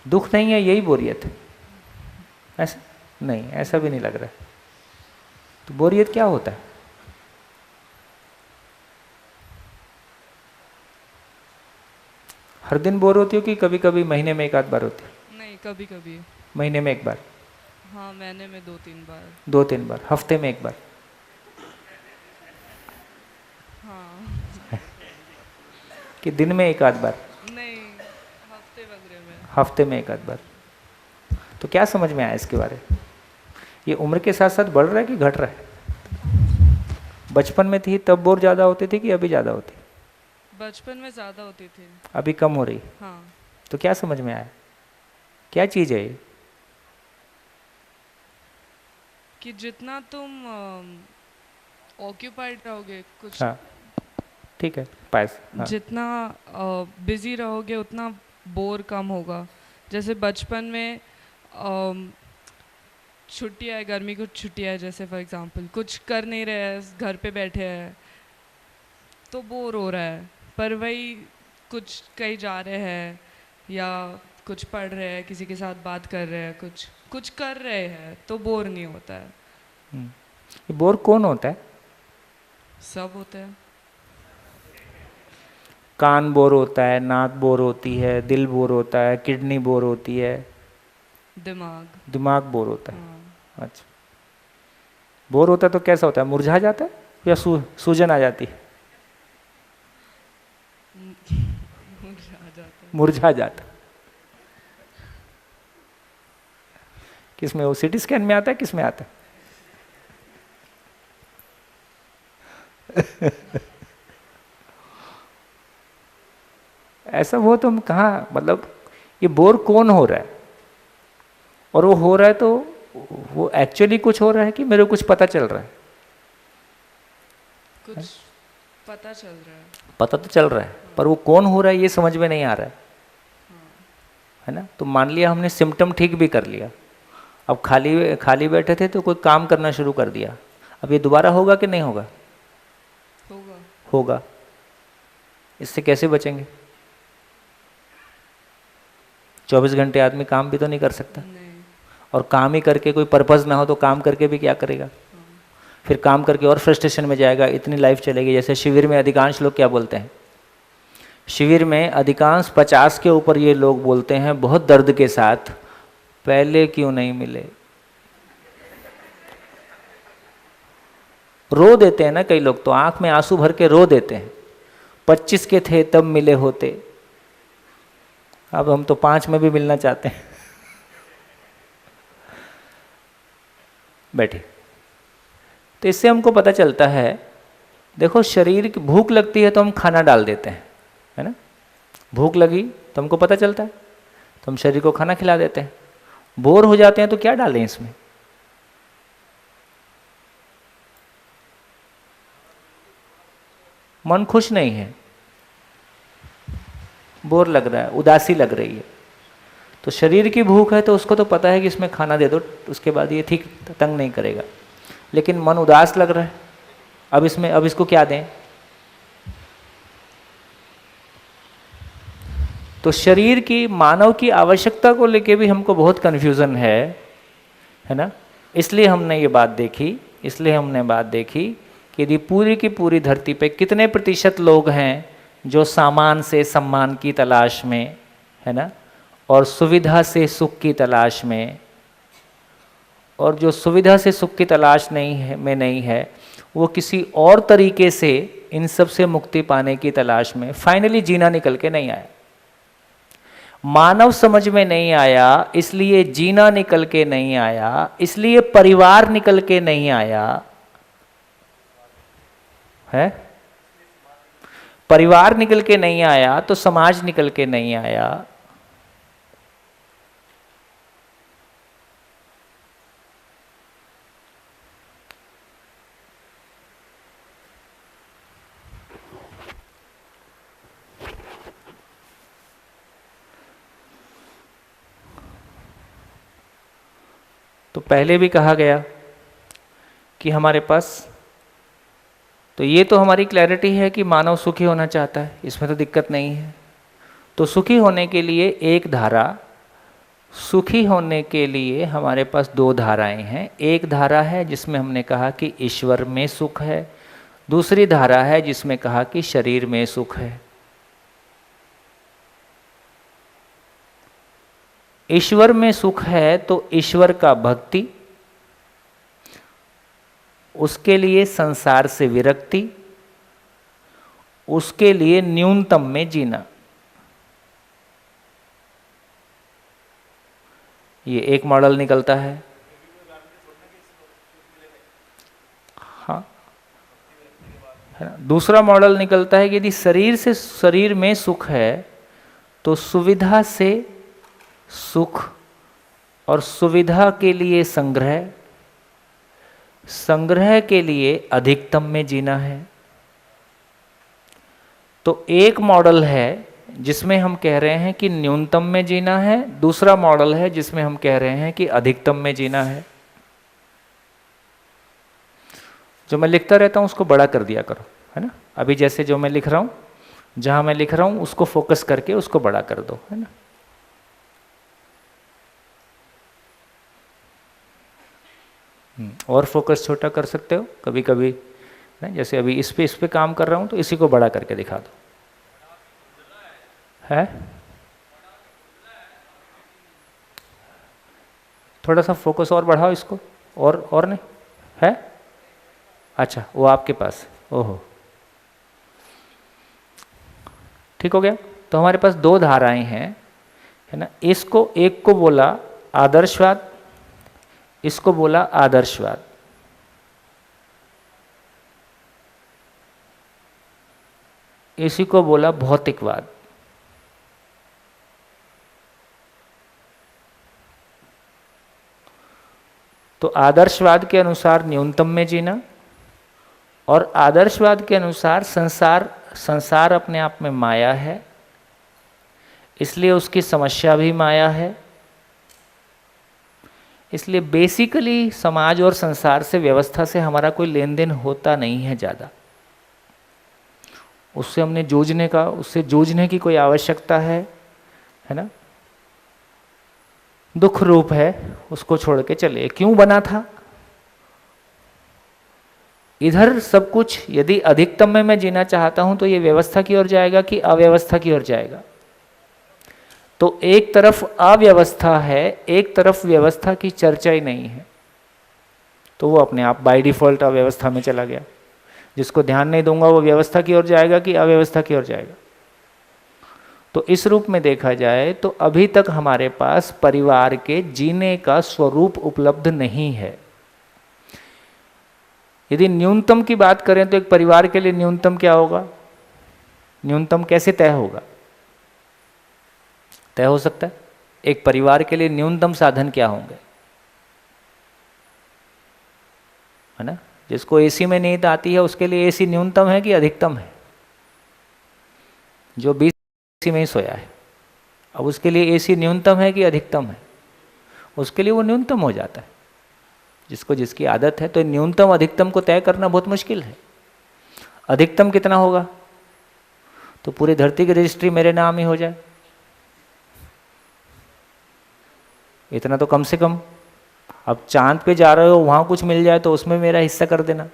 दुख नहीं है, यही बोरियत है। ऐसा नहीं, ऐसा भी नहीं लग रहा है। तो बोरियत क्या होता है? हर दिन बोर होती हो कि कभी कभी महीने में एक आध बार होती है? नहीं, कभी कभी। महीने में एक बार? हाँ, महीने में 2-3 बार। 2-3 बार? हफ्ते में एक बार? हाँ। कि दिन में एक आध बार? नहीं, हफ्ते वगैरह में। हफ्ते में एक आध बार। तो क्या समझ में आया इसके बारे में? ये उम्र के साथ साथ बढ़ रहा है कि घट रहा है? बचपन में थी तब बोर ज़्यादा होती थी कि अभी ज़्यादा होती? बचपन में ज़्यादा होती थी, अभी कम हो रही? हाँ। तो क्या समझ में आया, क्या चीज़ है ये? कि जितना तुम ऑक्यूपाइड रहोगे कुछ, हाँ ठीक है, पास, हाँ। जितना बिजी रहोगे उतना बोर कम होगा। जैसे बचपन में छुट्टियाँ है, गर्मी की छुट्टियाँ है, जैसे फॉर एग्जांपल कुछ कर नहीं रहे हैं, घर पे बैठे हैं तो बोर हो रहा है। पर वही कुछ कहीं जा रहे हैं या कुछ पढ़ रहे हैं, किसी के साथ बात कर रहे हैं, कुछ कर रहे हैं तो बोर नहीं होता है। ये बोर कौन होता है? सब होते हैं। कान बोर होता है, नाक बोर होती है, दिल बोर होता है, किडनी बोर होती है, दिमाग बोर होता है। अच्छा, बोर होता है तो कैसा होता है, मुरझा जाता है या सूजन आ जाती है? मुरझा जाता है। किस में, वो सिटी स्कैन में आता है, किस में आता है? ऐसा वो तुम कहाँ, मतलब ये बोर कौन हो रहा है? और वो हो रहा है तो वो एक्चुअली कुछ हो रहा है कि मेरे को कुछ पता चल रहा है? कुछ पता चल रहा है। पता तो चल रहा है, पर वो कौन हो रहा है ये समझ में नहीं आ रहा है ना? तो मान लिया हमने सिम्टम ठीक भी कर लिया, अब खाली बैठे थे तो कोई काम करना शुरू कर दिया, अब ये दोबारा होगा कि नहीं होगा? होगा। इससे कैसे बचेंगे? 24 घंटे आदमी काम भी तो नहीं कर सकता, और काम ही करके कोई पर्पज़ ना हो तो काम करके भी क्या करेगा? फिर काम करके और फ्रस्ट्रेशन में जाएगा, इतनी लाइफ चलेगी। जैसे शिविर में अधिकांश लोग क्या बोलते हैं, शिविर में अधिकांश 50 के ऊपर ये लोग बोलते हैं बहुत दर्द के साथ, पहले क्यों नहीं मिले। रो देते हैं ना कई लोग, तो आंख में आंसू भर के रो देते हैं, 25 के थे तब मिले होते, अब हम तो 5 में भी मिलना चाहते हैं। बैठे। तो इससे हमको पता चलता है, देखो शरीर की भूख लगती है तो हम खाना डाल देते हैं, है ना? भूख लगी तो हमको पता चलता है तो हम शरीर को खाना खिला देते हैं। बोर हो जाते हैं तो क्या डालें इसमें? मन खुश नहीं है, बोर लग रहा है, उदासी लग रही है, तो शरीर की भूख है तो उसको तो पता है कि इसमें खाना दे दो, उसके बाद ये ठीक तंग नहीं करेगा। लेकिन मन उदास लग रहा है, अब इसको क्या दें? तो शरीर की, मानव की आवश्यकता को लेके भी हमको बहुत कन्फ्यूज़न है ना? इसलिए हमने ये बात देखी कि यदि पूरी की पूरी धरती पे कितने प्रतिशत लोग हैं जो सामान से सम्मान की तलाश में, है ना, और सुविधा से सुख की तलाश में, और जो सुविधा से सुख की तलाश नहीं है वो किसी और तरीके से इन सब से मुक्ति पाने की तलाश में, फाइनली जीना निकल के नहीं आया। मानव समझ में नहीं आया, इसलिए जीना निकल के नहीं आया, इसलिए परिवार निकल के नहीं आया है। परिवार निकल के नहीं आया तो समाज निकल के नहीं आया। तो पहले भी कहा गया कि हमारे पास, तो ये तो हमारी क्लैरिटी है कि मानव सुखी होना चाहता है, इसमें तो दिक्कत नहीं है। तो सुखी होने के लिए एक धारा, सुखी होने के लिए हमारे पास 2 धाराएं हैं। एक धारा है जिसमें हमने कहा कि ईश्वर में सुख है, दूसरी धारा है जिसमें कहा कि शरीर में सुख है। ईश्वर में सुख है तो ईश्वर का भक्ति, उसके लिए संसार से विरक्ति, उसके लिए न्यूनतम में जीना। ये एक मॉडल निकलता है। हाँ, है ना? दूसरा मॉडल निकलता है कि यदि शरीर में सुख है तो सुविधा से सुख, और सुविधा के लिए संग्रह के लिए अधिकतम में जीना है। तो एक मॉडल है जिसमें हम कह रहे हैं कि न्यूनतम में जीना है, दूसरा मॉडल है जिसमें हम कह रहे हैं कि अधिकतम में जीना है। जो मैं लिखता रहता हूं उसको बड़ा कर दिया करो, है ना? अभी जैसे जो मैं लिख रहा हूं, जहां मैं लिख रहा हूं उसको फोकस करके उसको बड़ा कर दो, है ना? और फोकस छोटा कर सकते हो कभी कभी, जैसे अभी इस पे काम कर रहा हूं तो इसी को बड़ा करके दिखा दो। है? थोड़ा सा फोकस और बढ़ाओ इसको, और नहीं है? अच्छा, वो आपके पास, ओहो, ठीक हो गया। तो हमारे पास दो धाराएं हैं, है ना। इसको, एक को बोला आदर्शवाद, इसको बोला आदर्शवाद। इसी को बोला भौतिकवाद। तो आदर्शवाद के अनुसार न्यूनतम में जीना, और आदर्शवाद के अनुसार संसार अपने आप में माया है, इसलिए उसकी समस्या भी माया है। इसलिए बेसिकली समाज और संसार से, व्यवस्था से हमारा कोई लेन देन होता नहीं है ज़्यादा। उससे हमने उससे जूझने की कोई आवश्यकता है ना। दुख रूप है, उसको छोड़ के चले। क्यों बना था? इधर सब कुछ यदि अधिकतम में मैं जीना चाहता हूं तो ये व्यवस्था की ओर जाएगा कि अव्यवस्था की ओर जाएगा? तो एक तरफ अव्यवस्था है, एक तरफ व्यवस्था की चर्चा ही नहीं है, तो वो अपने आप बाय डिफॉल्ट अव्यवस्था में चला गया। जिसको ध्यान नहीं दूंगा वो व्यवस्था की ओर जाएगा कि अव्यवस्था की ओर जाएगा? तो इस रूप में देखा जाए तो अभी तक हमारे पास परिवार के जीने का स्वरूप उपलब्ध नहीं है। यदि न्यूनतम की बात करें तो एक परिवार के लिए न्यूनतम क्या होगा? न्यूनतम कैसे तय होगा? तय हो सकता है? एक परिवार के लिए न्यूनतम साधन क्या होंगे, है ना? जिसको एसी में नींद आती है उसके लिए एसी न्यूनतम है कि अधिकतम है? जो 20 एसी में ही सोया है, अब उसके लिए एसी न्यूनतम है कि अधिकतम है? उसके लिए वो न्यूनतम हो जाता है, जिसको जिसकी आदत है। तो न्यूनतम अधिकतम को तय करना बहुत मुश्किल है। अधिकतम कितना होगा? तो पूरी धरती की रजिस्ट्री मेरे नाम ही हो जाए, इतना तो कम से कम। अब चांद पे जा रहे हो, वहाँ कुछ मिल जाए तो उसमें मेरा हिस्सा कर देना।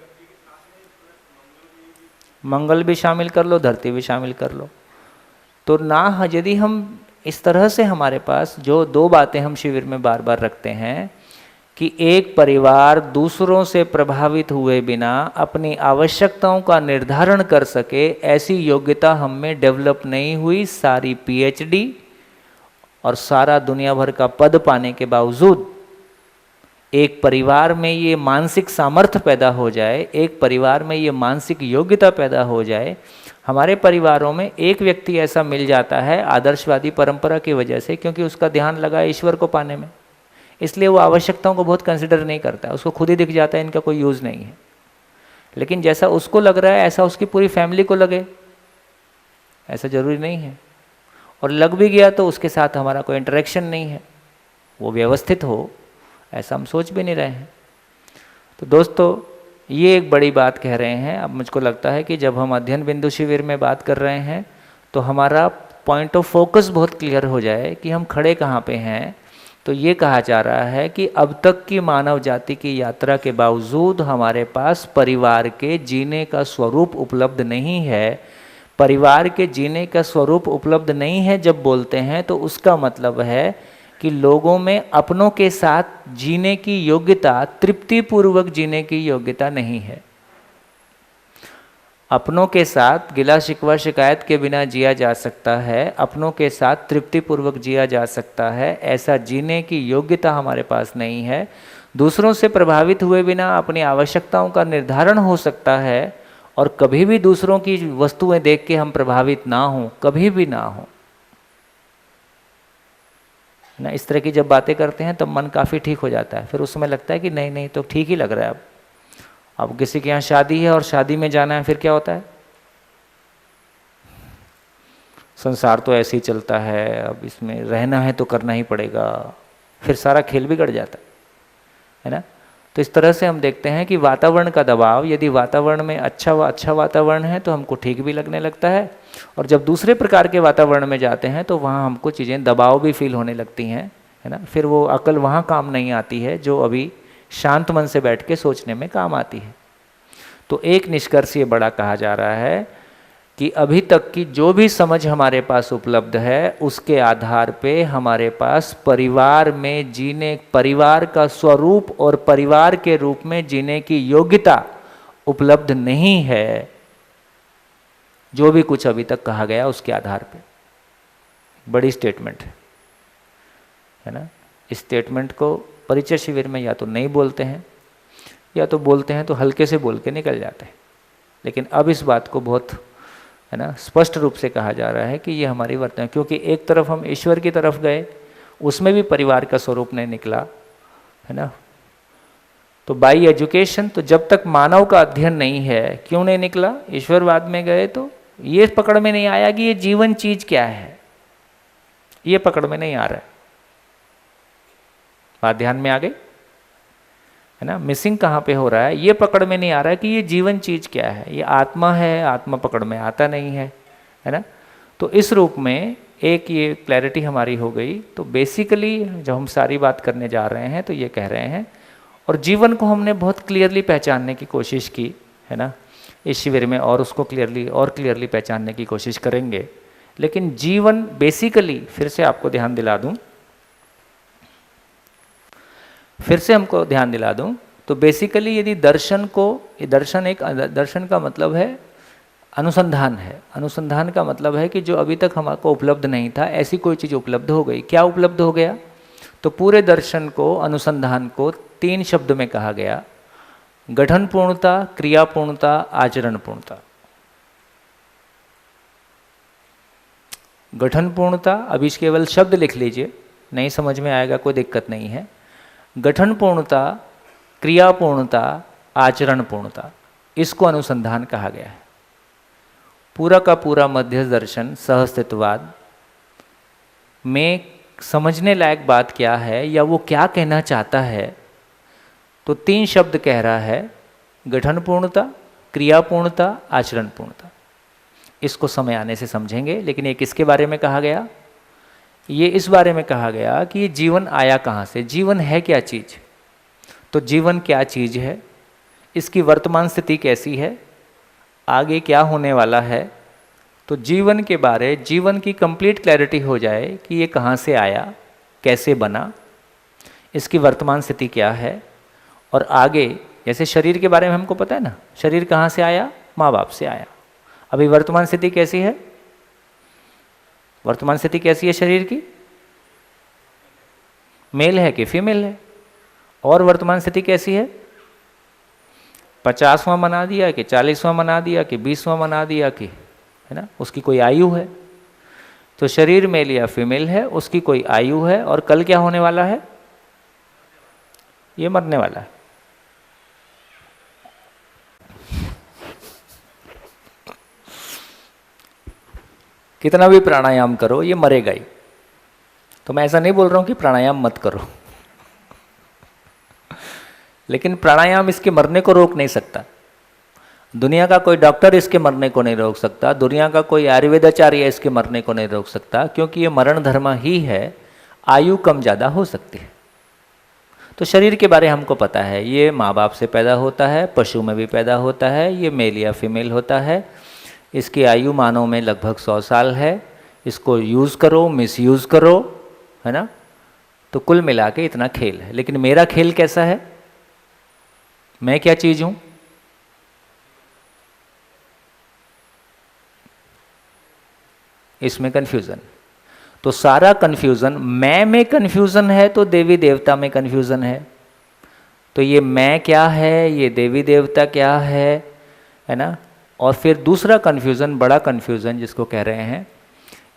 मंगल भी शामिल कर लो, धरती भी शामिल कर लो। तो ना, यदि हम इस तरह से, हमारे पास जो दो बातें हम शिविर में बार बार रखते हैं कि एक परिवार दूसरों से प्रभावित हुए बिना अपनी आवश्यकताओं का निर्धारण कर सके, ऐसी योग्यता हम में डेवलप नहीं हुई। सारी पीएचडी और सारा दुनिया भर का पद पाने के बावजूद एक परिवार में ये मानसिक सामर्थ्य पैदा हो जाए, एक परिवार में ये मानसिक योग्यता पैदा हो जाए। हमारे परिवारों में एक व्यक्ति ऐसा मिल जाता है आदर्शवादी परंपरा की वजह से, क्योंकि उसका ध्यान लगा है ईश्वर को पाने में, इसलिए वो आवश्यकताओं को बहुत कंसिडर नहीं करता है। उसको खुद ही दिख जाता है इनका कोई यूज़ नहीं है। लेकिन जैसा उसको लग रहा है ऐसा उसकी पूरी फैमिली को लगे, ऐसा ज़रूरी नहीं है। और लग भी गया तो उसके साथ हमारा कोई इंटरेक्शन नहीं है, वो व्यवस्थित हो, ऐसा हम सोच भी नहीं रहे हैं। तो दोस्तों, ये एक बड़ी बात कह रहे हैं। अब मुझको लगता है कि जब हम अध्ययन बिंदु शिविर में बात कर रहे हैं तो हमारा पॉइंट ऑफ फोकस बहुत क्लियर हो जाए कि हम खड़े कहाँ पे हैं। तो ये कहा जा रहा है कि अब तक की मानव जाति की यात्रा के बावजूद हमारे पास परिवार के जीने का स्वरूप उपलब्ध नहीं है। परिवार के जीने का स्वरूप उपलब्ध नहीं है जब बोलते हैं तो उसका मतलब है कि लोगों में अपनों के साथ जीने की योग्यता, तृप्तिपूर्वक जीने की योग्यता नहीं है। अपनों के साथ गिला शिकवा शिकायत के बिना जिया जा सकता है, अपनों के साथ तृप्तिपूर्वक जिया जा सकता है, ऐसा जीने की योग्यता हमारे पास नहीं है। दूसरों से प्रभावित हुए बिना अपनी आवश्यकताओं का निर्धारण हो सकता है, और कभी भी दूसरों की वस्तुएं देख के हम प्रभावित ना हों, कभी भी ना हो ना। इस तरह की जब बातें करते हैं तब मन काफ़ी ठीक हो जाता है। फिर उस समय लगता है कि नहीं नहीं, तो ठीक ही लग रहा है। अब किसी के यहाँ शादी है और शादी में जाना है, फिर क्या होता है? संसार तो ऐसे ही चलता है, अब इसमें रहना है तो करना ही पड़ेगा, फिर सारा खेल बिगड़ जाता है ना। तो इस तरह से हम देखते हैं कि वातावरण का दबाव, यदि वातावरण में अच्छा वातावरण है तो हमको ठीक भी लगने लगता है, और जब दूसरे प्रकार के वातावरण में जाते हैं तो वहाँ हमको चीज़ें दबाव भी फील होने लगती हैं, है ना। फिर वो अकल वहाँ काम नहीं आती है जो अभी शांत मन से बैठ के सोचने में काम आती है। तो एक निष्कर्ष ये बड़ा कहा जा रहा है कि अभी तक की जो भी समझ हमारे पास उपलब्ध है उसके आधार पे हमारे पास परिवार में जीने, परिवार का स्वरूप और परिवार के रूप में जीने की योग्यता उपलब्ध नहीं है। जो भी कुछ अभी तक कहा गया उसके आधार पे, बड़ी स्टेटमेंट है ना। इस स्टेटमेंट को परिचय शिविर में या तो नहीं बोलते हैं या तो बोलते हैं तो हल्के से बोल के निकल जाते हैं, लेकिन अब इस बात को बहुत है ना स्पष्ट रूप से कहा जा रहा है कि ये हमारी वर्तन है। क्योंकि एक तरफ हम ईश्वर की तरफ गए, उसमें भी परिवार का स्वरूप नहीं निकला है ना। तो बाई एजुकेशन, तो जब तक मानव का अध्ययन नहीं है, क्यों नहीं निकला? ईश्वरवाद में गए तो ये पकड़ में नहीं आया कि ये जीवन चीज क्या है, ये पकड़ में नहीं आ रहा है। बात ध्यान में आ गई है ना। मिसिंग कहाँ पे हो रहा है, ये पकड़ में नहीं आ रहा है कि ये जीवन चीज क्या है, ये आत्मा है, आत्मा पकड़ में आता नहीं है, है ना। तो इस रूप में एक ये क्लैरिटी हमारी हो गई। तो बेसिकली जब हम सारी बात करने जा रहे हैं तो ये कह रहे हैं, और जीवन को हमने बहुत क्लियरली पहचानने की कोशिश की है ना इस शिविर में, और उसको क्लियरली पहचानने की कोशिश करेंगे। लेकिन जीवन बेसिकली, फिर से आपको ध्यान दिला दूं, तो बेसिकली यदि दर्शन को, दर्शन का मतलब है अनुसंधान है। अनुसंधान का मतलब है कि जो अभी तक हमको उपलब्ध नहीं था, ऐसी कोई चीज़ उपलब्ध हो गई। क्या उपलब्ध हो गया? तो पूरे दर्शन को, अनुसंधान को 3 शब्द में कहा गया: गठन पूर्णता, क्रिया पूर्णता, आचरण पूर्णता। गठन पूर्णता, अभी केवल शब्द लिख लीजिए, नहीं समझ में आएगा कोई दिक्कत नहीं है। गठन पूर्णता, क्रिया पूर्णता, आचरण पूर्णता, इसको अनुसंधान कहा गया है। पूरा का पूरा मध्य दर्शन सहअस्तित्ववाद में समझने लायक बात क्या है या वो क्या कहना चाहता है, तो 3 शब्द कह रहा है: गठन पूर्णता, क्रिया पूर्णता, आचरण पूर्णता। इसको समय आने से समझेंगे। लेकिन ये किसके बारे में कहा गया? ये इस बारे में कहा गया कि ये जीवन आया कहाँ से, जीवन है क्या चीज़, तो जीवन क्या चीज़ है, इसकी वर्तमान स्थिति कैसी है, आगे क्या होने वाला है। तो जीवन के बारे, जीवन की कंप्लीट क्लैरिटी हो जाए कि ये कहाँ से आया, कैसे बना, इसकी वर्तमान स्थिति क्या है, और आगे जैसे शरीर के बारे में हमको पता है ना, शरीर कहाँ से आया, माँ बाप से आया। अभी वर्तमान स्थिति कैसी है, वर्तमान स्थिति कैसी है शरीर की, मेल है कि फीमेल है। और वर्तमान स्थिति कैसी है, 50वां मना दिया कि 40वां मना दिया कि 20वां मना दिया कि, है ना, उसकी कोई आयु है। तो शरीर मेल या फीमेल है, उसकी कोई आयु है, और कल क्या होने वाला है, ये मरने वाला है। कितना भी प्राणायाम करो ये मरेगा ही। तो मैं ऐसा नहीं बोल रहा हूँ कि प्राणायाम मत करो, लेकिन प्राणायाम इसके मरने को रोक नहीं सकता। दुनिया का कोई डॉक्टर इसके मरने को नहीं रोक सकता, दुनिया का कोई आयुर्वेदाचार्य इसके मरने को नहीं रोक सकता, क्योंकि ये मरण धर्म ही है। आयु कम ज़्यादा हो सकती है। तो शरीर के बारे हमको पता है, ये माँ बाप से पैदा होता है, पशु में भी पैदा होता है, ये मेल या फीमेल होता है। इसकी आयु मानव में लगभग 100 साल है। इसको यूज़ करो, मिसयूज़ करो, है ना। तो कुल मिला के इतना खेल है। लेकिन मेरा खेल कैसा है, मैं क्या चीज़ हूँ, इसमें कन्फ्यूज़न। तो सारा कन्फ्यूज़न मैं में कन्फ्यूज़न है, तो देवी देवता में कन्फ्यूज़न है। तो ये मैं क्या है, ये देवी देवता क्या है ना। और फिर दूसरा कन्फ्यूज़न, बड़ा कन्फ्यूज़न जिसको कह रहे हैं,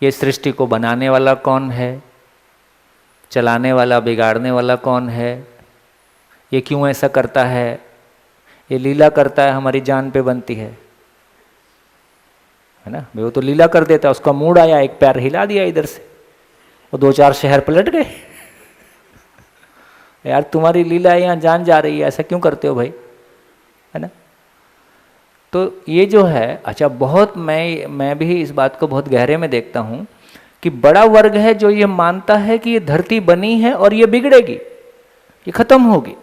ये सृष्टि को बनाने वाला कौन है, चलाने वाला, बिगाड़ने वाला कौन है, ये क्यों ऐसा करता है, ये लीला करता है, हमारी जान पे बनती है ना। वो तो लीला कर देता है, उसका मूड आया, एक पैर हिला दिया इधर से, वो 2-4 शहर पलट गए। यार तुम्हारी लीला है, यहाँ जान जा रही है, ऐसा क्यों करते हो भाई, है ना। तो ये जो है, अच्छा, बहुत मैं भी इस बात को बहुत गहरे में देखता हूँ कि बड़ा वर्ग है जो ये मानता है कि ये धरती बनी है और ये बिगड़ेगी, ये खत्म होगी।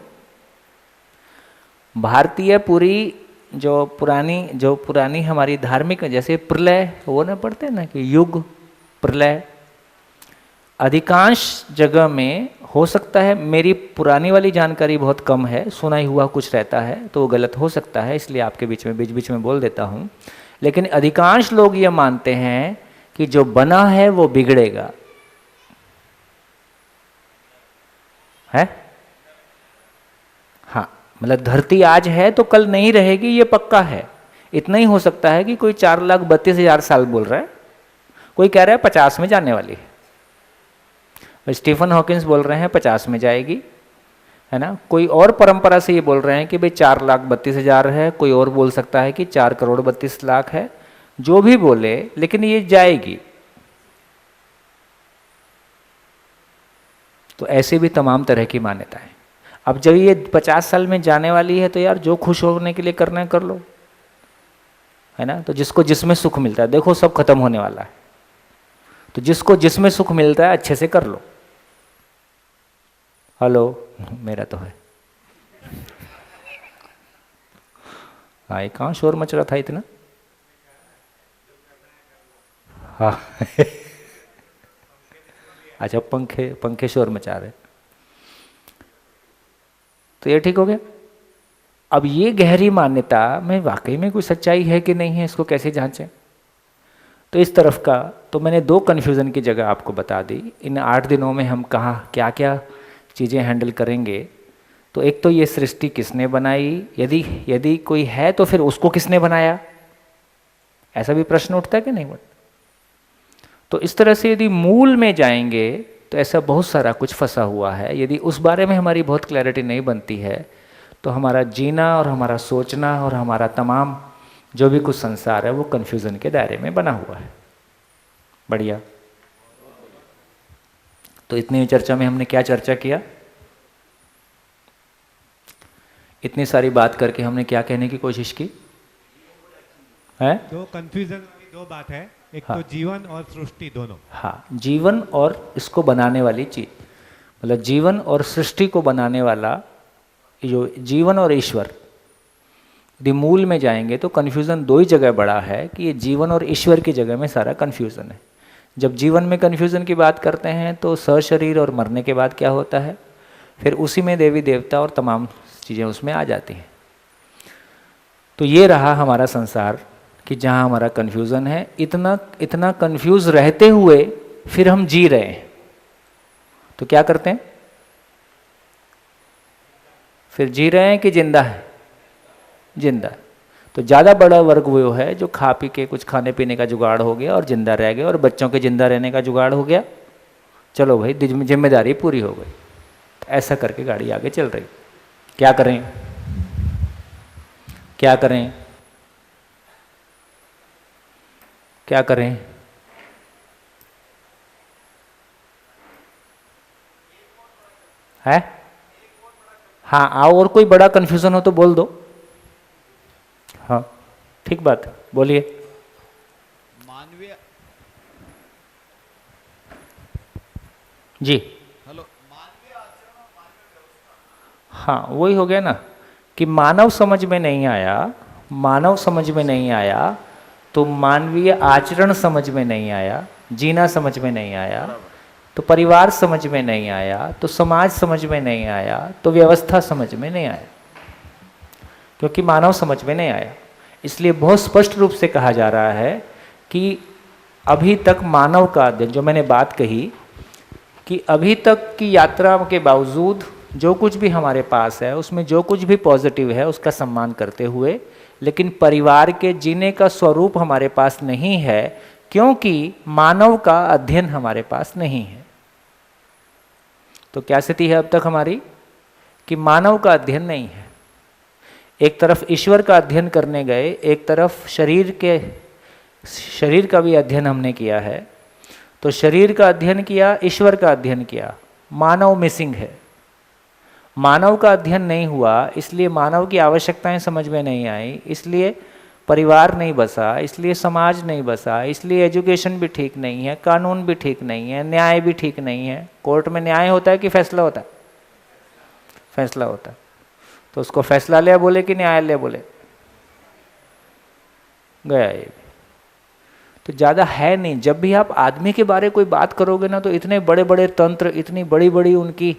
भारतीय पूरी जो पुरानी हमारी धार्मिक, जैसे प्रलय वो ना पढ़ते हैं ना कि युग प्रलय, अधिकांश जगह में हो सकता है, मेरी पुरानी वाली जानकारी बहुत कम है, सुना ही हुआ कुछ रहता है तो वो गलत हो सकता है, इसलिए आपके बीच में बोल देता हूँ। लेकिन अधिकांश लोग ये मानते हैं कि जो बना है वो बिगड़ेगा, है? हाँ, मतलब धरती आज है तो कल नहीं रहेगी, ये पक्का है। इतना ही हो सकता है कि कोई 4,32,000 साल बोल रहा है, कोई कह रहा है 50 में जाने वाली है, स्टीफन हॉकिंस बोल रहे हैं 50 में जाएगी, है ना। कोई और परंपरा से ये बोल रहे हैं कि भाई 4,32,000 है, कोई और बोल सकता है कि 4,32,00,000 है, जो भी बोले, लेकिन ये जाएगी। तो ऐसे भी तमाम तरह की मान्यताएं। अब जब ये 50 साल में जाने वाली है तो यार जो खुश होने के लिए करना है कर लो, है ना। तो जिसको जिसमें सुख मिलता है, देखो सब खत्म होने वाला है, तो जिसको जिसमें सुख मिलता है अच्छे से कर लो। हेलो, मेरा तो है। हाँ, ये कहाँ शोर मच रहा था इतना? हाँ अच्छा, पंखे शोर मचा रहे, तो ये ठीक हो गया। अब ये गहरी मान्यता में वाकई में कोई सच्चाई है कि नहीं है, इसको कैसे जांचें? तो इस तरफ का तो मैंने 2 कन्फ्यूज़न की जगह आपको बता दी। इन 8 दिनों में हम कहाँ क्या क्या चीज़ें हैंडल करेंगे। तो एक तो ये सृष्टि किसने बनाई, यदि कोई है तो फिर उसको किसने बनाया, ऐसा भी प्रश्न उठता है कि नहीं उठता? तो इस तरह से यदि मूल में जाएंगे तो ऐसा बहुत सारा कुछ फंसा हुआ है। यदि उस बारे में हमारी बहुत क्लैरिटी नहीं बनती है तो हमारा जीना और हमारा सोचना और हमारा तमाम जो भी कुछ संसार है वो कन्फ्यूज़न के दायरे में बना हुआ है। बढ़िया। तो इतनी चर्चा में हमने क्या चर्चा किया? इतनी सारी बात करके हमने क्या कहने की कोशिश की है? दो कन्फ्यूजन वाली 2 बात है, एक हाँ। तो जीवन और सृष्टि दोनों। हाँ, जीवन और इसको बनाने वाली चीज, मतलब जीवन और सृष्टि को बनाने वाला जो जीवन और ईश्वर, यदि मूल में जाएंगे तो कन्फ्यूज़न 2 ही जगह बड़ा है कि ये जीवन और ईश्वर की जगह में सारा कन्फ्यूज़न है। जब जीवन में कन्फ्यूज़न की बात करते हैं तो सशरीर और मरने के बाद क्या होता है, फिर उसी में देवी देवता और तमाम चीज़ें उसमें आ जाती हैं। तो ये रहा हमारा संसार कि जहाँ हमारा कन्फ्यूज़न है। इतना कन्फ्यूज़ रहते हुए फिर हम जी रहे हैं, तो क्या करते हैं? फिर जी रहे हैं कि जिंदा है? जिंदा। तो ज़्यादा बड़ा वर्ग वो है जो खा पी के कुछ खाने पीने का जुगाड़ हो गया और जिंदा रह गया, और बच्चों के जिंदा रहने का जुगाड़ हो गया, चलो भाई जिम्मेदारी पूरी हो गई। तो ऐसा करके गाड़ी आगे चल रही। क्या करें? क्या करें? क्या करें? है? हाँ, आओ, और कोई बड़ा कन्फ्यूज़न हो तो बोल दो। हाँ, ठीक बात है, बोलिए। मानवीय जी। हेलो। हाँ, वही हो गया ना कि मानव समझ में नहीं आया, तो मानवीय आचरण समझ में नहीं आया, जीना समझ में नहीं आया, तो परिवार समझ में नहीं आया, तो समाज समझ में नहीं आया, तो व्यवस्था समझ में नहीं आया, क्योंकि मानव समझ में नहीं आया। इसलिए बहुत स्पष्ट रूप से कहा जा रहा है कि अभी तक मानव का अध्ययन, जो मैंने बात कही कि अभी तक की यात्रा के बावजूद जो कुछ भी हमारे पास है उसमें जो कुछ भी पॉजिटिव है उसका सम्मान करते हुए, लेकिन परिवार के जीने का स्वरूप हमारे पास नहीं है, क्योंकि मानव का अध्ययन हमारे पास नहीं है। तो क्या स्थिति है अब तक हमारी कि मानव का अध्ययन नहीं है। एक तरफ ईश्वर का अध्ययन करने गए, एक तरफ शरीर का भी अध्ययन हमने किया है। तो शरीर का अध्ययन किया, ईश्वर का अध्ययन किया, मानव मिसिंग है। मानव का अध्ययन नहीं हुआ, इसलिए मानव की आवश्यकताएं समझ में नहीं आई, इसलिए परिवार नहीं बसा, इसलिए समाज नहीं बसा, इसलिए एजुकेशन भी ठीक नहीं है, कानून भी ठीक नहीं है, न्याय भी ठीक नहीं है। कोर्ट में न्याय होता है कि फैसला होता है? फैसला होता है। तो उसको फैसला ले बोले कि न्यायालय बोले? गया ये भी। तो ज़्यादा है नहीं। जब भी आप आदमी के बारे कोई बात करोगे ना तो इतने बड़े बड़े तंत्र, इतनी बड़ी बड़ी उनकी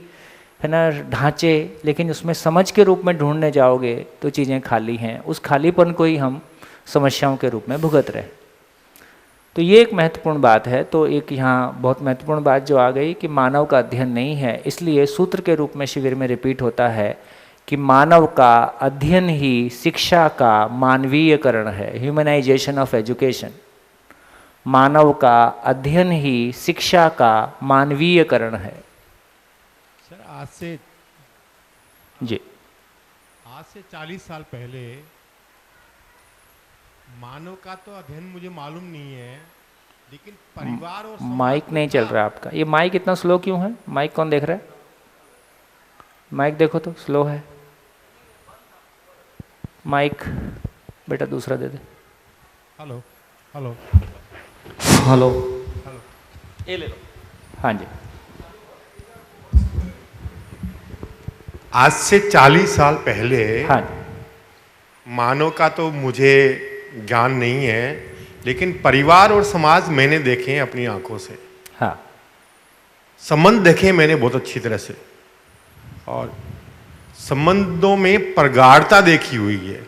है ना ढांचे, लेकिन उसमें समझ के रूप में ढूंढने जाओगे तो चीज़ें खाली हैं। उस खालीपन को ही हम समस्याओं के रूप में भुगत रहे। तो ये एक महत्वपूर्ण बात है। तो एक यहाँ बहुत महत्वपूर्ण बात जो आ गई कि मानव का अध्ययन नहीं है, इसलिए सूत्र के रूप में शिविर में रिपीट होता है कि मानव का अध्ययन ही शिक्षा का मानवीयकरण है, ह्यूमनाइजेशन ऑफ एजुकेशन। मानव का अध्ययन ही शिक्षा का मानवीयकरण है। सर आज से 40 साल पहले मानव का तो अध्ययन मुझे मालूम नहीं है, लेकिन परिवार और माइक नहीं चल रहा आपका। ये माइक इतना स्लो क्यों है? माइक कौन देख रहा है? माइक देखो तो स्लो है माइक। बेटा दूसरा दे दे। हेलो हेलो हेलो ये ले लो। हाँ जी। आज से 40 साल पहले हाँ मानव का तो मुझे ज्ञान नहीं है, लेकिन परिवार और समाज मैंने देखे हैं अपनी आंखों से। हाँ संबंध देखे मैंने बहुत अच्छी तरह से, और संबंधों में प्रगाढ़ता देखी हुई है।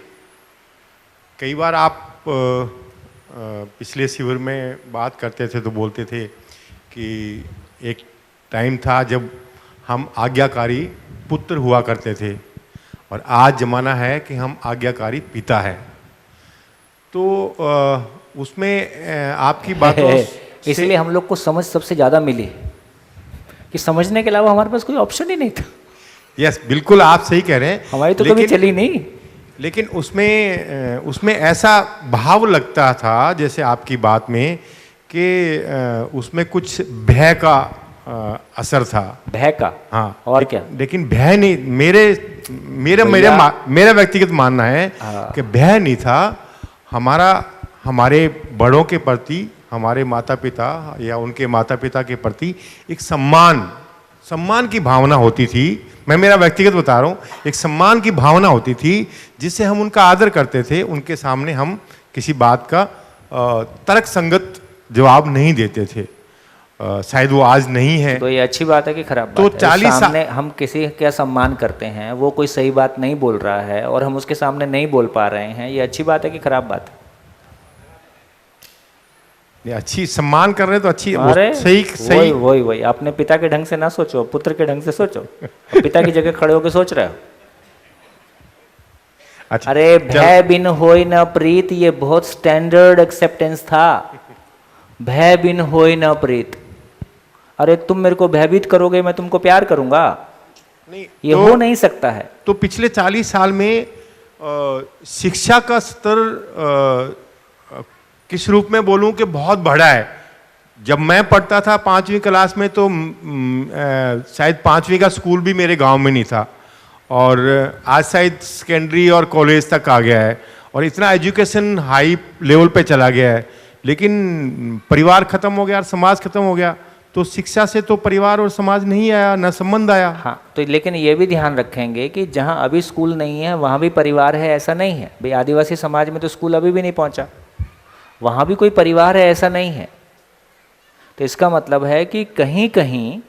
कई बार आप पिछले शिविर में बात करते थे तो बोलते थे कि एक टाइम था जब हम आज्ञाकारी पुत्र हुआ करते थे, और आज जमाना है कि हम आज्ञाकारी पिता है। तो उसमें आपकी बातों इसलिए हम लोग को समझ सबसे ज़्यादा मिली कि समझने के अलावा हमारे पास कोई ऑप्शन ही नहीं था। यस, बिल्कुल आप सही कह रहे हैं। हमारी तो कभी चली नहीं। लेकिन उसमें ऐसा भाव लगता था जैसे आपकी बात में कि उसमें कुछ भय का असर था। भय का? हाँ। और क्या? लेकिन भय नहीं, मेरा व्यक्तिगत मानना है कि भय नहीं था। हमारे बड़ों के प्रति, हमारे माता पिता या उनके माता पिता के प्रति एक सम्मान की भावना होती थी। मैं मेरा व्यक्तिगत बता रहा हूँ, एक सम्मान की भावना होती थी जिससे हम उनका आदर करते थे। उनके सामने हम किसी बात का तर्क संगत जवाब नहीं देते थे। शायद वो आज नहीं है। तो ये अच्छी बात है कि खराब बात तो है? 40 सामने हम किसी का सम्मान करते हैं, वो कोई सही बात नहीं बोल रहा है और हम उसके सामने नहीं बोल पा रहे हैं, ये अच्छी बात है कि खराब बात है? ये अच्छी सम्मान कर रहे तो अच्छी। अरे सही वही अपने पिता के ढंग से ना सोचो, पुत्र के ढंग से सोचो। पिता की जगह खड़े होकर सोच रहे हो। अच्छा, अरे भय बिन होय न प्रीत, ये बहुत स्टैंडर्ड एक्सेप्टेंस था। भय बिन होय न प्रीत। अरे तुम मेरे को भयभीत करोगे, मैं तुमको प्यार करूंगा? नहीं, ये हो नहीं सकता है। तो पिछले 40 साल में शिक्षा का स्तर किस रूप में बोलूं कि बहुत बढ़ा है। जब मैं पढ़ता था 5वीं क्लास में तो शायद 5वीं का स्कूल भी मेरे गांव में नहीं था, और आज शायद सेकेंडरी और कॉलेज तक आ गया है, और इतना एजुकेशन हाई लेवल पे चला गया है। लेकिन परिवार खत्म हो गया और समाज खत्म हो गया, तो शिक्षा से तो परिवार और समाज नहीं आया, न संबंध आया। हाँ, तो लेकिन ये भी ध्यान रखेंगे कि जहाँ अभी स्कूल नहीं है वहाँ भी परिवार है, ऐसा नहीं है भाई। आदिवासी समाज में तो स्कूल अभी भी नहीं पहुँचा, वहाँ भी कोई परिवार है, ऐसा नहीं है। तो इसका मतलब है कि कहीं कहीं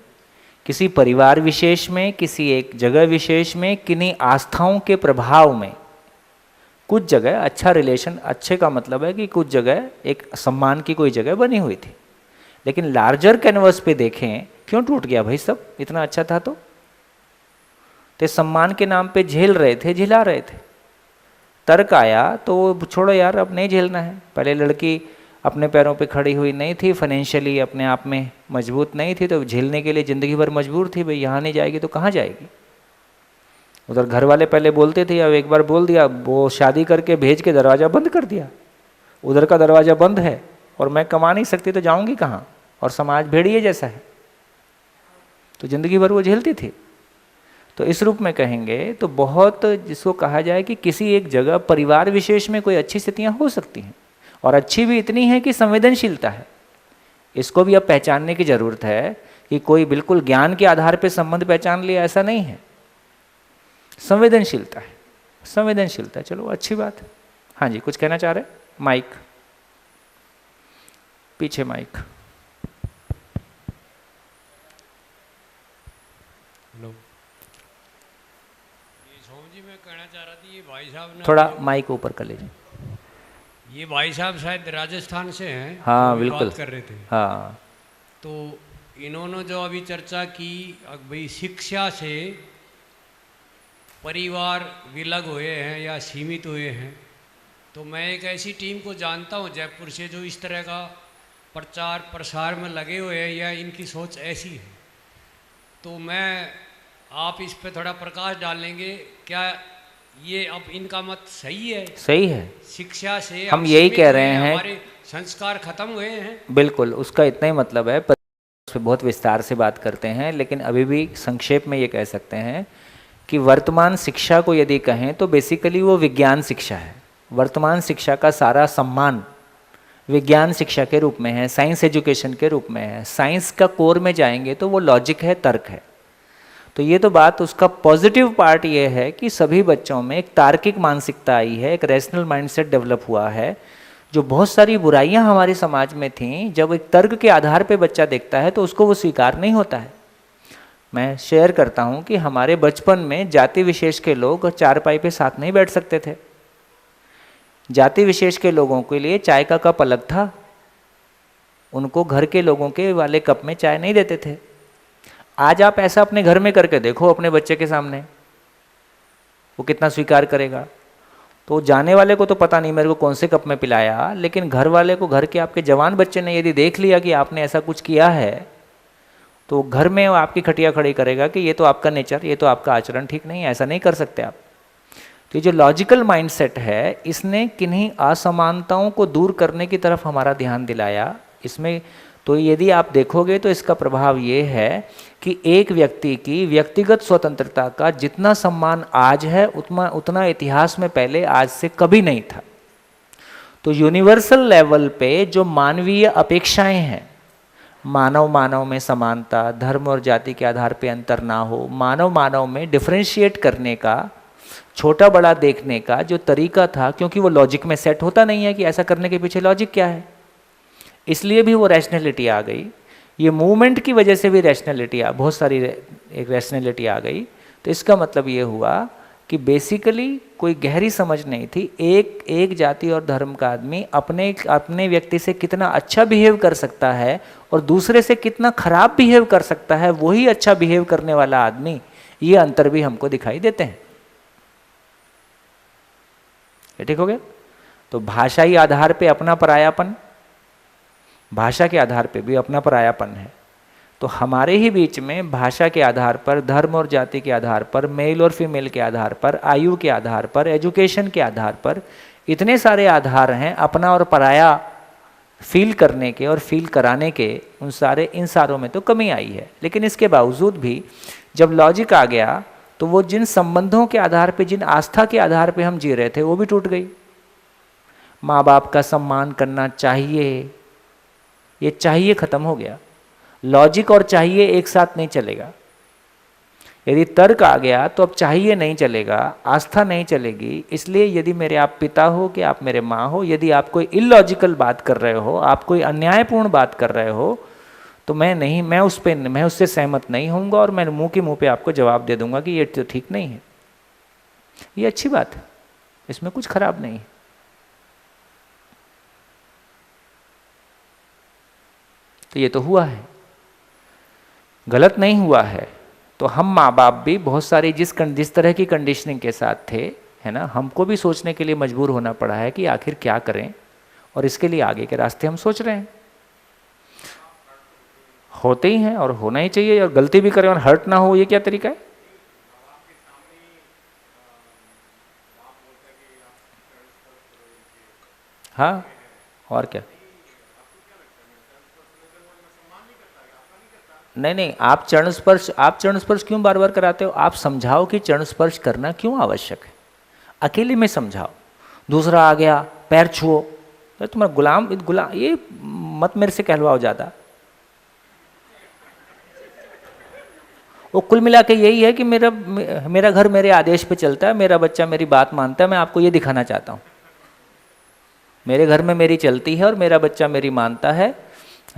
किसी परिवार विशेष में, किसी एक जगह विशेष में, किन्हीं आस्थाओं के प्रभाव में कुछ जगह अच्छा रिलेशन, अच्छे का मतलब है कि कुछ जगह एक सम्मान की कोई जगह बनी हुई थी। लेकिन लार्जर कैनवस पे देखें, क्यों टूट गया भाई सब? इतना अच्छा था तो सम्मान के नाम पे झेल रहे थे, झिला रहे थे। तर्क आया तो छोड़ो यार, अब नहीं झेलना है। पहले लड़की अपने पैरों पे खड़ी हुई नहीं थी, फाइनेंशियली अपने आप में मजबूत नहीं थी, तो झेलने के लिए ज़िंदगी भर मजबूर थी। भाई यहाँ नहीं जाएगी तो कहाँ जाएगी? उधर घर वाले पहले बोलते थे, अब एक बार बोल दिया, वो शादी करके भेज के दरवाज़ा बंद कर दिया। उधर का दरवाज़ा बंद है और मैं कमा नहीं सकती तो जाऊँगी कहाँ? और समाज भेड़िए जैसा है, तो ज़िंदगी भर वो झेलती थी। तो इस रूप में कहेंगे तो बहुत, जिसको कहा जाए कि किसी एक जगह परिवार विशेष में कोई अच्छी स्थितियाँ हो सकती हैं, और अच्छी भी इतनी है कि संवेदनशीलता है। इसको भी अब पहचानने की ज़रूरत है कि कोई बिल्कुल ज्ञान के आधार पर संबंध पहचान लिया, ऐसा नहीं है। संवेदनशीलता है, संवेदनशीलता। चलो अच्छी बात है। हाँ जी, कुछ कहना चाह रहे हैं? माइक, पीछे माइक। हेलो सोम जी, मैं कहना चाह रहा था, ये भाई साहब ने थोड़ा माइक ऊपर कर लीजिए। ये भाई साहब शायद राजस्थान से हैं। हाँ जो बिल्कुल, बात कर रहे थे। हाँ। तो इन्होंने जो अभी चर्चा की भाई शिक्षा से परिवार विलग हुए हैं या सीमित हुए हैं, तो मैं एक ऐसी टीम को जानता हूं जयपुर से जो इस तरह का प्रचार प्रसार में लगे हुए हैं या इनकी सोच ऐसी है। तो मैं आप इस पे थोड़ा प्रकाश डालेंगे, क्या ये अब इनका मत सही है? सही है, शिक्षा से हम यही सीमित कह हुए रहे हैं, हैं। हमारे संस्कार खत्म हुए हैं। बिल्कुल, उसका इतना ही मतलब है, पर उस पर बहुत विस्तार से बात करते हैं, लेकिन अभी भी संक्षेप में ये कह सकते हैं कि वर्तमान शिक्षा को यदि कहें तो बेसिकली वो विज्ञान शिक्षा है। वर्तमान शिक्षा का सारा सम्मान विज्ञान शिक्षा के रूप में है, साइंस एजुकेशन के रूप में है। साइंस का कोर में जाएंगे तो वो लॉजिक है, तर्क है। तो ये तो बात, उसका पॉजिटिव पार्ट ये है कि सभी बच्चों में एक तार्किक मानसिकता आई है, एक रैशनल माइंडसेट डेवलप हुआ है। जो बहुत सारी बुराइयां हमारे समाज में थीं, जब एक तर्क के आधार पे बच्चा देखता है तो उसको वो स्वीकार नहीं होता है। मैं शेयर करता हूँ कि हमारे बचपन में जाति विशेष के लोग चारपाई पे साथ नहीं बैठ सकते थे। जाति विशेष के लोगों के लिए चाय का कप अलग था, उनको घर के लोगों के वाले कप में चाय नहीं देते थे। आज आप ऐसा अपने घर में करके देखो अपने बच्चे के सामने, वो कितना स्वीकार करेगा। तो जाने वाले को तो पता नहीं मेरे को कौन से कप में पिलाया, लेकिन घर वाले को, घर के आपके जवान बच्चे ने यदि देख लिया कि आपने ऐसा कुछ किया है, तो घर में वो आपकी खटिया खड़ी करेगा कि ये तो आपका नेचर, ये तो आपका आचरण ठीक नहीं है, ऐसा नहीं कर सकते आप। तो ये जो लॉजिकल माइंडसेट है, इसने किन्हीं असमानताओं को दूर करने की तरफ हमारा ध्यान दिलाया इसमें। तो यदि आप देखोगे तो इसका प्रभाव ये है कि एक व्यक्ति की व्यक्तिगत स्वतंत्रता का जितना सम्मान आज है उतना इतिहास में पहले आज से कभी नहीं था। तो यूनिवर्सल लेवल पे जो मानवीय अपेक्षाएं हैं, मानव में समानता, धर्म और जाति के आधार पे अंतर ना हो, मानव में डिफरेंशिएट करने का, छोटा बड़ा देखने का जो तरीका था, क्योंकि वो लॉजिक में सेट होता नहीं है कि ऐसा करने के पीछे लॉजिक क्या है, इसलिए भी वो रैशनैलिटी आ गई। ये मूवमेंट की वजह से भी रैशनैलिटी बहुत सारी एक रैशनैलिटी आ गई। तो इसका मतलब ये हुआ कि बेसिकली कोई गहरी समझ नहीं थी। एक जाति और धर्म का आदमी अपने व्यक्ति से कितना अच्छा बिहेव कर सकता है और दूसरे से कितना खराब बिहेव कर सकता है, वही अच्छा बिहेव करने वाला आदमी, ये अंतर भी हमको दिखाई देते हैं। ठीक हो गया? तो भाषाई आधार पे अपना परायापन, भाषा के आधार पे भी अपना परायापन है। तो हमारे ही बीच में भाषा के आधार पर, धर्म और जाति के आधार पर, मेल और फीमेल के आधार पर, आयु के आधार पर, एजुकेशन के आधार पर, इतने सारे आधार हैं अपना और पराया फील करने के और फील कराने के। इन सारों में तो कमी आई है, लेकिन इसके बावजूद भी जब लॉजिक आ गया तो वो जिन संबंधों के आधार पे, जिन आस्था के आधार पे हम जी रहे थे, वो भी टूट गई। माँ बाप का सम्मान करना चाहिए, ये चाहिए खत्म हो गया। लॉजिक और चाहिए एक साथ नहीं चलेगा। यदि तर्क आ गया तो अब चाहिए नहीं चलेगा, आस्था नहीं चलेगी। इसलिए यदि मेरे आप पिता हो कि आप मेरे माँ हो, यदि आप कोई इलॉजिकल बात कर रहे हो, आप कोई अन्यायपूर्ण बात कर रहे हो, तो मैं उससे सहमत नहीं होऊंगा और मैं मुंह के मुंह पे आपको जवाब दे दूंगा कि ये तो ठीक नहीं है। ये अच्छी बात है, इसमें कुछ खराब नहीं है। तो ये तो हुआ है, गलत नहीं हुआ है। तो हम माँ बाप भी बहुत सारी जिस तरह की कंडीशनिंग के साथ थे, है ना, हमको भी सोचने के लिए मजबूर होना पड़ा है कि आखिर क्या करें, और इसके लिए आगे के रास्ते हम सोच रहे हैं। होते ही हैं और होना ही चाहिए, और गलती भी करें और हर्ट ना हो, ये क्या तरीका है? हाँ, और क्या? नहीं, आप चरण स्पर्श क्यों बार बार कराते हो? आप समझाओ कि चरण स्पर्श करना क्यों आवश्यक है। अकेले में समझाओ। दूसरा आ गया पैर छुओ, तो तुम्हारा गुलाम ये मत मेरे से कहलवाओ ज़्यादा। वो कुल मिला के यही है कि मेरा घर मेरे आदेश पे चलता है, मेरा बच्चा मेरी बात मानता है, मैं आपको ये दिखाना चाहता हूँ। मेरे घर में मेरी चलती है और मेरा बच्चा मेरी मानता है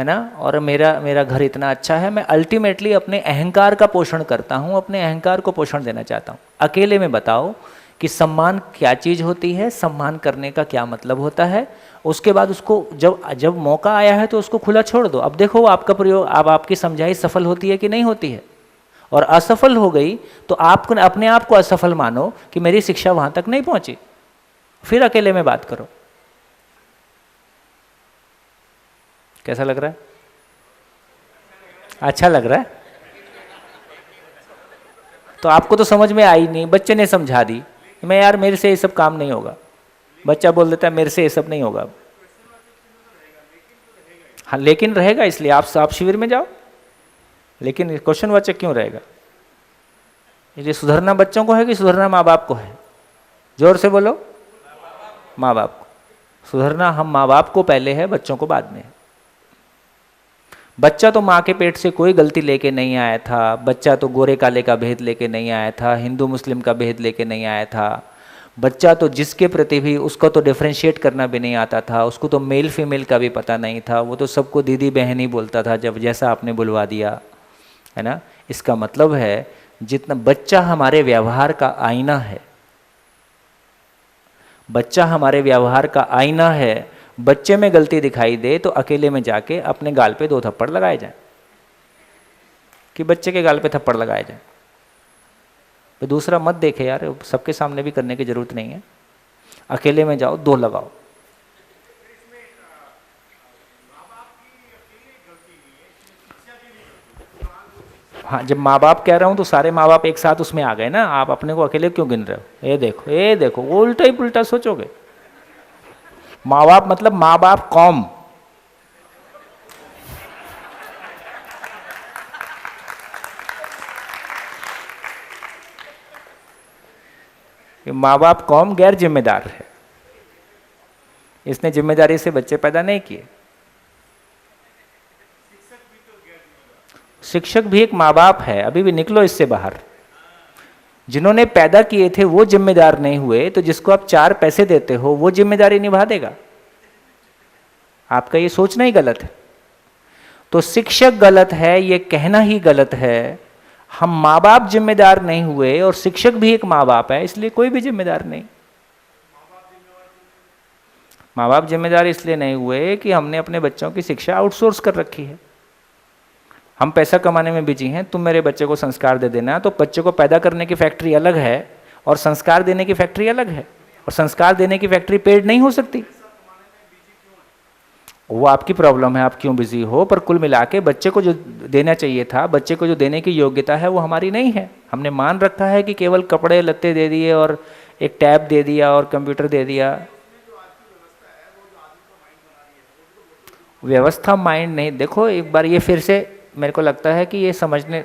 ना, और मेरा घर इतना अच्छा है। मैं अल्टीमेटली अपने अहंकार का पोषण करता हूँ, अपने अहंकार को पोषण देना चाहता हूँ। अकेले में बताओ कि सम्मान क्या चीज़ होती है, सम्मान करने का क्या मतलब होता है। उसके बाद उसको जब मौका आया है तो उसको खुला छोड़ दो। अब देखो आपका प्रयोग, अब आपकी समझाई सफल होती है कि नहीं होती है, और असफल हो गई तो आप अपने आप को असफल मानो कि मेरी शिक्षा वहाँ तक नहीं पहुँची, फिर अकेले में बात करो। कैसा लग रहा है? अच्छा लग रहा है? तो आपको तो समझ में आई नहीं, बच्चे ने समझा दी। मैं यार मेरे से ये सब काम नहीं होगा, बच्चा बोल देता है मेरे से ये सब नहीं होगा। हाँ लेकिन रहेगा, इसलिए आप शिविर में जाओ। लेकिन क्वेश्चन वाचक क्यों रहेगा? ये सुधरना बच्चों को है कि सुधरना माँ बाप को है? जोर से बोलो। माँ बाप को। सुधरना हम माँ बाप को पहले है, बच्चों को बाद में है। बच्चा तो माँ के पेट से कोई गलती लेके नहीं आया था, बच्चा तो गोरे काले का भेद लेके नहीं आया था, हिंदू मुस्लिम का भेद लेके नहीं आया था। बच्चा तो जिसके प्रति भी, उसको तो डिफ्रेंशिएट करना भी नहीं आता था, उसको तो मेल फीमेल का भी पता नहीं था, वो तो सबको दीदी बहन ही बोलता था जब जैसा आपने बुलवा दिया, है ना। इसका मतलब है जितना बच्चा हमारे व्यवहार का आईना है, बच्चा हमारे व्यवहार का आईना है। बच्चे में गलती दिखाई दे तो अकेले में जाके अपने गाल पे 2 थप्पड़ लगाए जाए, कि बच्चे के गाल पे थप्पड़ लगाए जाए। तो दूसरा मत देखे यार, सबके सामने भी करने की जरूरत नहीं है। अकेले में जाओ, 2 लगाओ। हाँ, जब माँ बाप कह रहा हूँ तो सारे माँ बाप एक साथ उसमें आ गए ना। आप अपने को अकेले क्यों गिन रहे हो? ये देखो वो उल्टा ही पुल्टा सोचोगे। माँ बाप मतलब माँ बाप कौम। माँ बाप कौम गैर जिम्मेदार है, इसने जिम्मेदारी से बच्चे पैदा नहीं किए। शिक्षक भी एक माँ बाप है, अभी भी निकलो इससे बाहर। जिन्होंने पैदा किए थे वो जिम्मेदार नहीं हुए, तो जिसको आप 4 पैसे देते हो वो जिम्मेदारी निभा देगा। आपका ये सोचना ही गलत है। तो शिक्षक गलत है, ये कहना ही गलत है। हम माँ बाप जिम्मेदार नहीं हुए, और शिक्षक भी एक माँ बाप है, इसलिए कोई भी जिम्मेदार नहीं। माँ बाप जिम्मेदार इसलिए नहीं हुए कि हमने अपने बच्चों की शिक्षा आउटसोर्स कर रखी है। हम पैसा कमाने में बिजी हैं, तुम मेरे बच्चे को संस्कार दे देना। तो बच्चे को पैदा करने की फैक्ट्री अलग है और संस्कार देने की फैक्ट्री अलग है, और संस्कार देने की फैक्ट्री पेड नहीं हो सकती। वो आपकी प्रॉब्लम है, आप क्यों बिजी हो। पर कुल मिला के बच्चे को जो देना चाहिए था, बच्चे को जो देने की योग्यता है वो हमारी नहीं है। हमने मान रखा है कि केवल कपड़े लत्ते दे दिए और एक टैब दे दिया और कंप्यूटर दे दिया। व्यवस्था माइंड नहीं। देखो एक बार ये फिर से मेरे को लगता है कि ये समझने,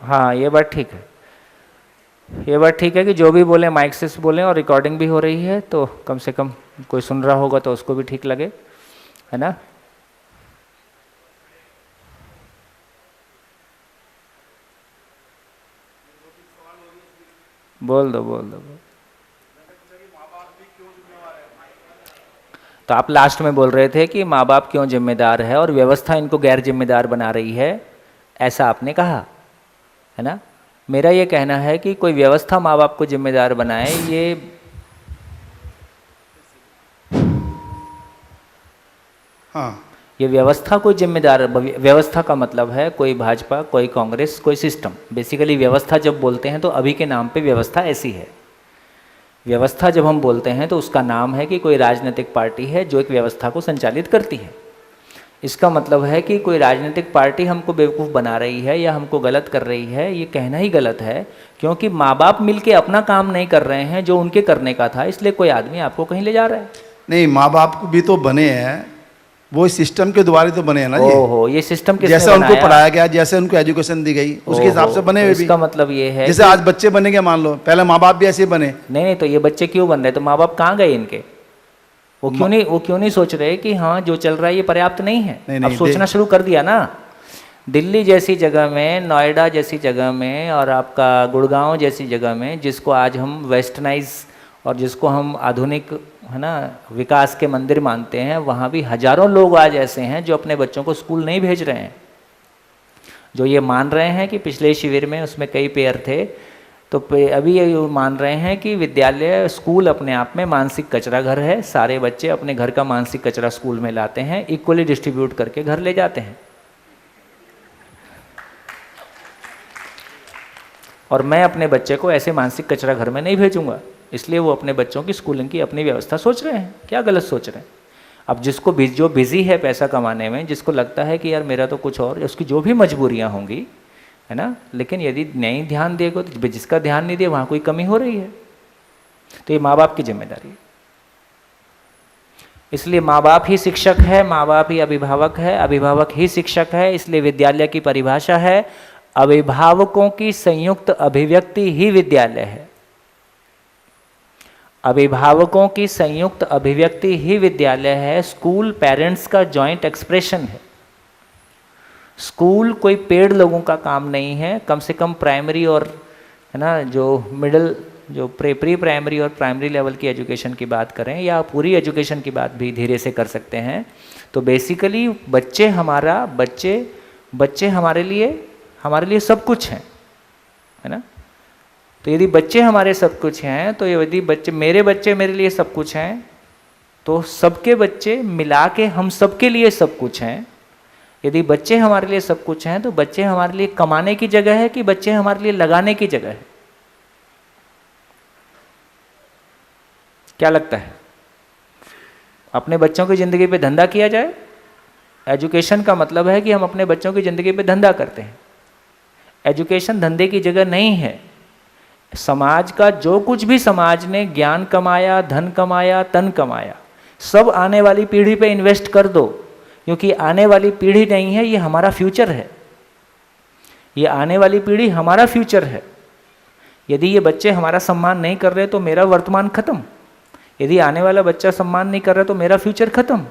हाँ ये बात ठीक है, ये बात ठीक है कि जो भी बोले माइक से बोलें, और रिकॉर्डिंग भी हो रही है, तो कम से कम कोई सुन रहा होगा तो उसको भी ठीक लगे, है ना। बोल दो। तो आप लास्ट में बोल रहे थे कि माँ बाप क्यों जिम्मेदार है और व्यवस्था इनको गैर जिम्मेदार बना रही है, ऐसा आपने कहा है ना। मेरा ये कहना है कि कोई व्यवस्था माँ बाप को जिम्मेदार बनाए, ये हाँ, ये व्यवस्था कोई जिम्मेदार, व्यवस्था का मतलब है कोई भाजपा, कोई कांग्रेस, कोई सिस्टम। बेसिकली व्यवस्था जब बोलते हैं तो अभी के नाम पे व्यवस्था ऐसी है। व्यवस्था जब हम बोलते हैं तो उसका नाम है कि कोई राजनीतिक पार्टी है जो एक व्यवस्था को संचालित करती है। इसका मतलब है कि कोई राजनीतिक पार्टी हमको बेवकूफ़ बना रही है या हमको गलत कर रही है, ये कहना ही गलत है, क्योंकि माँ बाप मिलके अपना काम नहीं कर रहे हैं जो उनके करने का था, इसलिए कोई आदमी आपको कहीं ले जा रहा है। नहीं, माँ बाप भी तो बने हैं, वो सिस्टम के द्वारा तो बने हैं ना। ओहो, ये सिस्टम किसने जैसे बनाया? उनको पढ़ाया गया, जैसे उनको एजुकेशन दी गई, उसके हिसाब से बने हुए भी। इसका मतलब ये है जैसे आज बच्चे बनेंगे, मान लो पहले माँ बाप भी ऐसे बने। नहीं, तो ये बच्चे क्यों बन रहे? तो माँ बाप कहाँ गए इनके? वो क्यों नहीं सोच रहे कि हाँ जो चल रहा है ये पर्याप्त नहीं है? अब सोचना शुरू कर दिया ना। दिल्ली जैसी जगह में, नोएडा जैसी जगह में और आपका गुड़गांव जैसी जगह में, जिसको आज हम वेस्टर्नाइज और जिसको हम आधुनिक है ना विकास के मंदिर मानते हैं, वहाँ भी हजारों लोग आज ऐसे हैं जो अपने बच्चों को स्कूल नहीं भेज रहे हैं, जो ये मान रहे हैं कि पिछले शिविर में उसमें कई पेयर थे, तो अभी ये मान रहे हैं कि विद्यालय स्कूल अपने आप में मानसिक कचरा घर है। सारे बच्चे अपने घर का मानसिक कचरा स्कूल में लाते हैं, इक्वली डिस्ट्रीब्यूट करके घर ले जाते हैं। और मैं अपने बच्चे को ऐसे मानसिक कचरा घर में नहीं भेजूंगा, इसलिए वो अपने बच्चों की स्कूलिंग की अपनी व्यवस्था सोच रहे हैं। क्या गलत सोच रहे हैं? अब जिसको जो बिजी है पैसा कमाने में, जिसको लगता है कि यार मेरा तो कुछ और, उसकी जो भी मजबूरियां होंगी है ना, लेकिन यदि नहीं ध्यान देगा तो जिसका ध्यान नहीं दिया वहाँ कोई कमी हो रही है, तो ये माँ बाप की जिम्मेदारी है। इसलिए माँ बाप ही शिक्षक है, माँ बाप ही अभिभावक है, अभिभावक ही शिक्षक है। इसलिए विद्यालय की परिभाषा है अभिभावकों की संयुक्त अभिव्यक्ति ही विद्यालय है। अभिभावकों की संयुक्त अभिव्यक्ति ही विद्यालय है। स्कूल पेरेंट्स का जॉइंट एक्सप्रेशन है। स्कूल कोई पेड लोगों का काम नहीं है। कम से कम प्राइमरी और है ना जो मिडिल जो प्री प्राइमरी और प्राइमरी लेवल की एजुकेशन की बात करें या पूरी एजुकेशन की बात भी धीरे से कर सकते हैं, तो बेसिकली बच्चे हमारे लिए सब कुछ हैं, है ना। तो यदि बच्चे हमारे सब कुछ हैं, तो यदि मेरे बच्चे मेरे लिए सब कुछ हैं, तो सबके बच्चे मिला के हम सबके लिए सब कुछ हैं। यदि बच्चे हमारे लिए सब कुछ हैं, तो बच्चे हमारे लिए कमाने की जगह है कि बच्चे हमारे लिए लगाने की जगह है? क्या लगता है? अपने बच्चों की ज़िंदगी पे धंधा किया जाए? एजुकेशन का मतलब है कि हम अपने बच्चों की ज़िंदगी पे धंधा करते हैं। एजुकेशन धंधे की जगह नहीं है। समाज का जो कुछ भी समाज ने ज्ञान कमाया, धन कमाया, तन कमाया, सब आने वाली पीढ़ी पे इन्वेस्ट कर दो, क्योंकि आने वाली पीढ़ी नहीं है, ये हमारा फ्यूचर है। ये आने वाली पीढ़ी हमारा फ्यूचर है। यदि ये बच्चे हमारा सम्मान नहीं कर रहे तो मेरा वर्तमान खत्म। यदि आने वाला बच्चा सम्मान नहीं कर रहा तो मेरा फ्यूचर खत्म।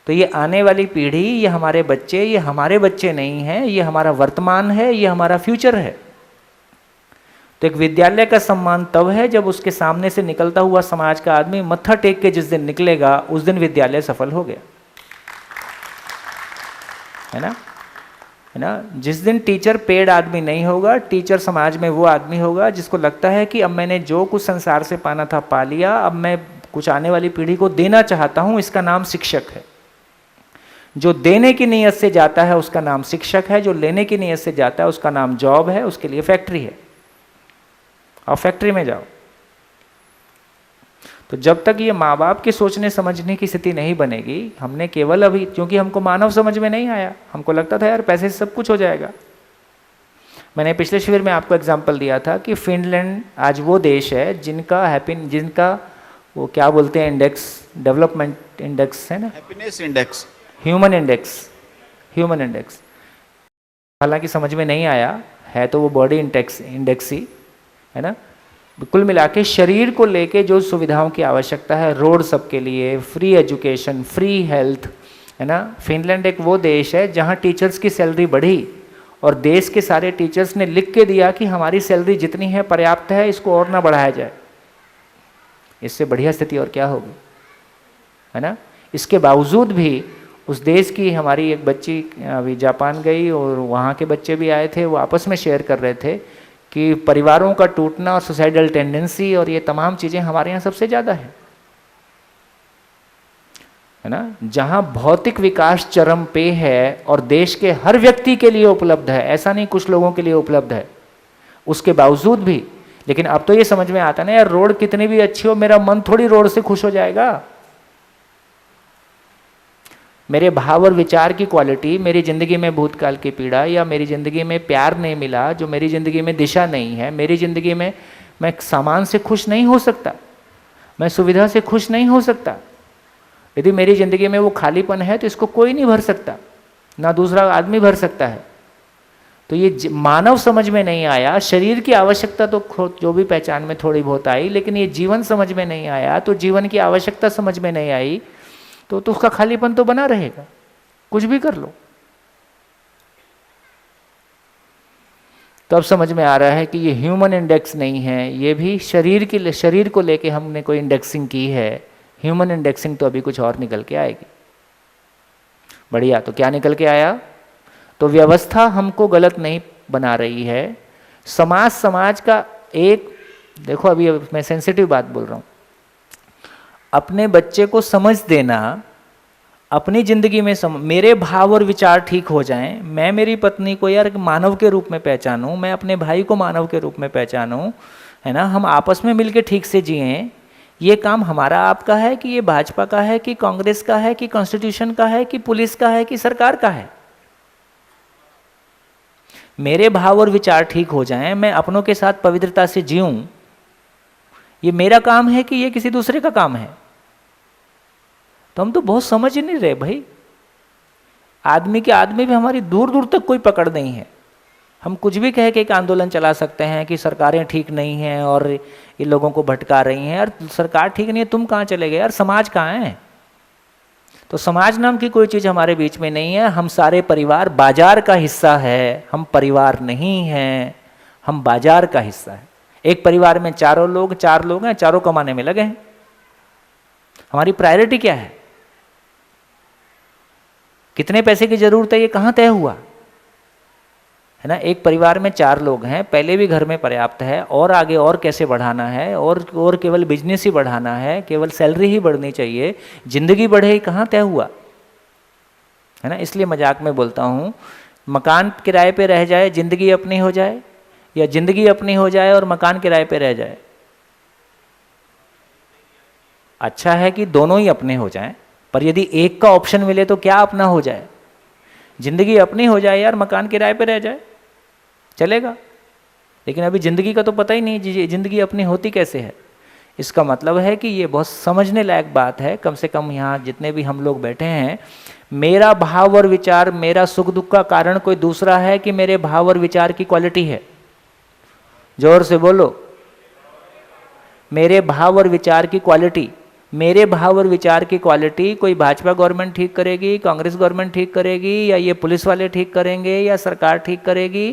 तो ये आने वाली पीढ़ी, ये हमारे बच्चे नहीं हैं, ये हमारा वर्तमान है, ये हमारा फ्यूचर है। तो एक विद्यालय का सम्मान तब है जब उसके सामने से निकलता हुआ समाज का आदमी मत्था टेक के जिस दिन निकलेगा, उस दिन विद्यालय सफल हो गया, है ना। जिस दिन टीचर पेड आदमी नहीं होगा, टीचर समाज में वो आदमी होगा जिसको लगता है कि अब मैंने जो कुछ संसार से पाना था पा लिया, अब मैं कुछ आने वाली पीढ़ी को देना चाहता हूं, इसका नाम शिक्षक है। जो देने की नीयत से जाता है उसका नाम शिक्षक है, जो लेने की नीयत से जाता है उसका नाम जॉब है, उसके लिए फैक्ट्री है। आप फैक्ट्री में जाओ। तो जब तक ये माँ बाप के सोचने समझने की स्थिति नहीं बनेगी, हमने केवल अभी, क्योंकि हमको मानव समझ में नहीं आया, हमको लगता था यार पैसे से सब कुछ हो जाएगा। मैंने पिछले शिविर में आपको एग्जांपल दिया था कि फिनलैंड आज वो देश है जिनका वो क्या बोलते हैं इंडेक्स, डेवलपमेंट इंडेक्स है ना, हैप्पीनेस इंडेक्स, ह्यूमन इंडेक्स। हालांकि समझ में नहीं आया है, तो वो बॉडी इंडेक्स ही है ना। कुल मिला के शरीर को लेके जो सुविधाओं की आवश्यकता है, रोड सबके लिए, फ्री एजुकेशन, फ्री हेल्थ, है ना। फिनलैंड एक वो देश है जहाँ टीचर्स की सैलरी बढ़ी और देश के सारे टीचर्स ने लिख के दिया कि हमारी सैलरी जितनी है पर्याप्त है, इसको और ना बढ़ाया जाए। इससे बढ़िया स्थिति और क्या होगी, है ना। इसके बावजूद भी उस देश की हमारी एक बच्ची अभी जापान गई और वहाँ के बच्चे भी आए थे, वो आपस में शेयर कर रहे थे कि परिवारों का टूटना और सुसाइडल टेंडेंसी और ये तमाम चीज़ें हमारे यहाँ सबसे ज़्यादा है ना। जहाँ भौतिक विकास चरम पे है और देश के हर व्यक्ति के लिए उपलब्ध है, ऐसा नहीं कुछ लोगों के लिए उपलब्ध है, उसके बावजूद भी। लेकिन अब तो ये समझ में आता ना यार, रोड कितनी भी अच्छी हो, मेरा मन थोड़ी रोड से खुश हो जाएगा। मेरे भाव और विचार की क्वालिटी, मेरी ज़िंदगी में भूतकाल की पीड़ा या मेरी ज़िंदगी में प्यार नहीं मिला, जो मेरी ज़िंदगी में दिशा नहीं है, मेरी ज़िंदगी में मैं सामान से खुश नहीं हो सकता, मैं सुविधा से खुश नहीं हो सकता। यदि मेरी ज़िंदगी में वो खालीपन है तो इसको कोई नहीं भर सकता, ना दूसरा आदमी भर सकता है। तो ये मानव समझ में नहीं आया। शरीर की आवश्यकता तो जो भी पहचान में थोड़ी बहुत आई, लेकिन ये जीवन समझ में नहीं आया। तो जीवन की आवश्यकता समझ में नहीं आई तो उसका खालीपन तो बना रहेगा, कुछ भी कर लो। तो अब समझ में आ रहा है कि ये ह्यूमन इंडेक्स नहीं है, ये भी शरीर को लेके हमने कोई इंडेक्सिंग की है। ह्यूमन इंडेक्सिंग तो अभी कुछ और निकल के आएगी। बढ़िया, तो क्या निकल के आया? तो व्यवस्था हमको गलत नहीं बना रही है। समाज का एक, देखो अभी मैं सेंसिटिव बात बोल रहा हूँ, अपने बच्चे को समझ देना, अपनी ज़िंदगी में मेरे भाव और विचार ठीक हो जाएं, मैं मेरी पत्नी को यार मानव के रूप में पहचानूं, मैं अपने भाई को मानव के रूप में पहचानूं, है ना, हम आपस में मिलके ठीक से जिएं। ये काम हमारा आपका है कि ये भाजपा का है कि कांग्रेस का है कि कॉन्स्टिट्यूशन का है कि पुलिस का है कि सरकार का है? मेरे भाव और विचार ठीक हो जाएं, मैं अपनों के साथ पवित्रता से जीऊं, ये मेरा काम है कि ये किसी दूसरे का काम है? तो हम तो बहुत समझ ही नहीं रहे भाई। आदमी के आदमी भी हमारी दूर दूर तक कोई पकड़ नहीं है। हम कुछ भी कह के एक आंदोलन चला सकते हैं कि सरकारें ठीक नहीं हैं और ये लोगों को भटका रही हैं। यार सरकार ठीक नहीं है, तुम कहाँ चले गए यार? समाज कहाँ है? तो समाज नाम की कोई चीज़ हमारे बीच में नहीं है। हम सारे परिवार बाजार का हिस्सा है, हम परिवार नहीं हैं, हम बाजार का हिस्सा है। एक परिवार में चार लोग हैं, चारों कमाने में लगे हैं। हमारी प्रायोरिटी क्या है? कितने पैसे की जरूरत है, ये कहाँ तय हुआ? है ना, एक परिवार में 4 लोग हैं, पहले भी घर में पर्याप्त है, और आगे और कैसे बढ़ाना है, और केवल बिजनेस ही बढ़ाना है, केवल सैलरी ही बढ़नी चाहिए, जिंदगी बढ़े, कहाँ तय हुआ? है ना, इसलिए मजाक में बोलता हूँ, मकान किराए पे रह जाए जिंदगी अपनी हो जाए, या जिंदगी अपनी हो जाए और मकान किराए पे रह जाए? अच्छा है कि दोनों ही अपने हो जाएं, पर यदि एक का ऑप्शन मिले तो क्या अपना हो जाए? जिंदगी अपनी हो जाए यार, मकान किराए पे रह जाए, चलेगा। लेकिन अभी जिंदगी का तो पता ही नहीं, जिंदगी अपनी होती कैसे है। इसका मतलब है कि ये बहुत समझने लायक बात है। कम से कम यहाँ जितने भी हम लोग बैठे हैं, मेरा भाव और विचार, मेरा सुख दुख का कारण कोई दूसरा है कि मेरे भाव और विचार की क्वालिटी है? जोर से बोलो, मेरे भाव और विचार की क्वालिटी। मेरे भाव और विचार की क्वालिटी कोई भाजपा गवर्नमेंट ठीक करेगी, कांग्रेस गवर्नमेंट ठीक करेगी, या ये पुलिस वाले ठीक करेंगे, या सरकार ठीक करेगी,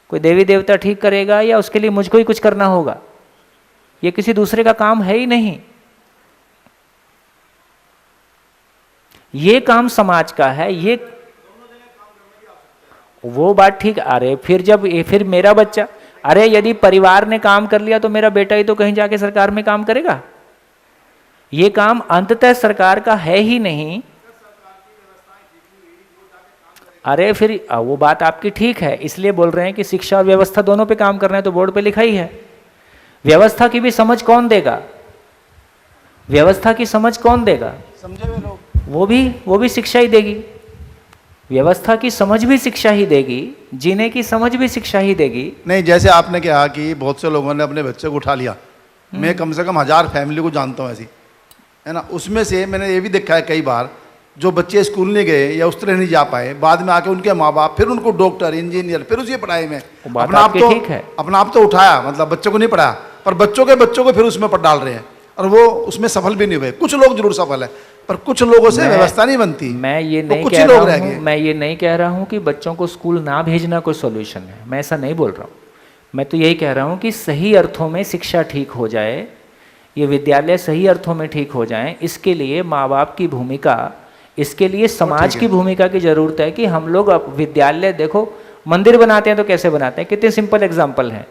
कोई देवी देवता ठीक करेगा, या उसके लिए मुझको ही कुछ करना होगा? ये किसी दूसरे का काम है ही नहीं। ये काम समाज का है। ये वो बात ठीक। अरे फिर मेरा बच्चा, अरे यदि परिवार ने काम कर लिया तो मेरा बेटा ही तो कहीं जाके सरकार में काम करेगा। ये काम अंततः सरकार का है ही नहीं। अरे फिर वो बात आपकी ठीक है, इसलिए बोल रहे हैं कि शिक्षा और व्यवस्था दोनों पे काम करना है, तो बोर्ड पे लिखा ही है। व्यवस्था की भी समझ कौन देगा? व्यवस्था की समझ कौन देगा? समझे हुए लोग, वो भी शिक्षा ही देगी। व्यवस्था की समझ भी शिक्षा ही देगी, जीने की समझ भी शिक्षा ही देगी। नहीं, जैसे आपने कहा कि बहुत से लोगों ने अपने बच्चे को उठा लिया, मैं कम से कम 1000 फैमिली को जानता हूँ ऐसी, है ना। उसमें से मैंने ये भी देखा है कई बार, जो बच्चे स्कूल नहीं गए या उस तरह नहीं जा पाए, बाद में आके उनके माँ बाप फिर उनको डॉक्टर, इंजीनियर, फिर उसी पढ़ाई में अपना आप तो उठाया, मतलब बच्चों को नहीं पढ़ाया, पर बच्चों को फिर उसमें पढ़ डाल रहे हैं, और वो उसमें सफल भी नहीं हुए। कुछ लोग जरूर सफल है, पर कुछ लोगों से व्यवस्था नहीं बनती। मैं ये नहीं कह रहा हूँ कि बच्चों को स्कूल ना भेजना कोई सॉल्यूशन है, मैं ऐसा नहीं बोल रहा हूँ। मैं तो यही कह रहा हूँ कि सही अर्थों में शिक्षा ठीक हो जाए, ये विद्यालय सही अर्थों में ठीक हो जाएं। इसके लिए माँ बाप की भूमिका, इसके लिए समाज की भूमिका की जरूरत है कि हम लोग अब विद्यालय, देखो मंदिर बनाते हैं तो कैसे बनाते हैं, कितने सिंपल एग्जाम्पल हैं।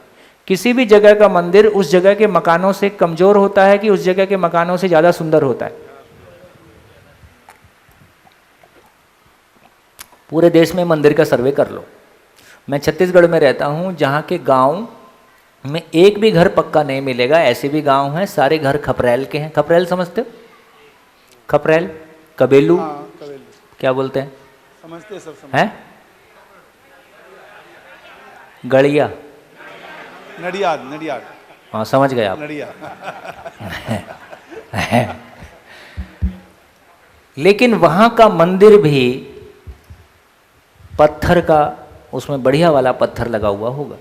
किसी भी जगह का मंदिर उस जगह के मकानों से कमजोर होता है कि उस जगह के मकानों से ज्यादा सुंदर होता है? पूरे देश में मंदिर का सर्वे कर लो। मैं छत्तीसगढ़ में रहता हूँ, जहाँ के गांव में एक भी घर पक्का नहीं मिलेगा। ऐसे भी गांव हैं सारे घर खपरेल के हैं। खपरेल समझते हो? खपरेल, कबेलू, क्या बोलते हैं? समझते सब समझते हैं? गड़िया, नडियाद। हाँ समझ गए आप। लेकिन वहां का मंदिर भी पत्थर का, उसमें बढ़िया वाला पत्थर लगा हुआ होगा।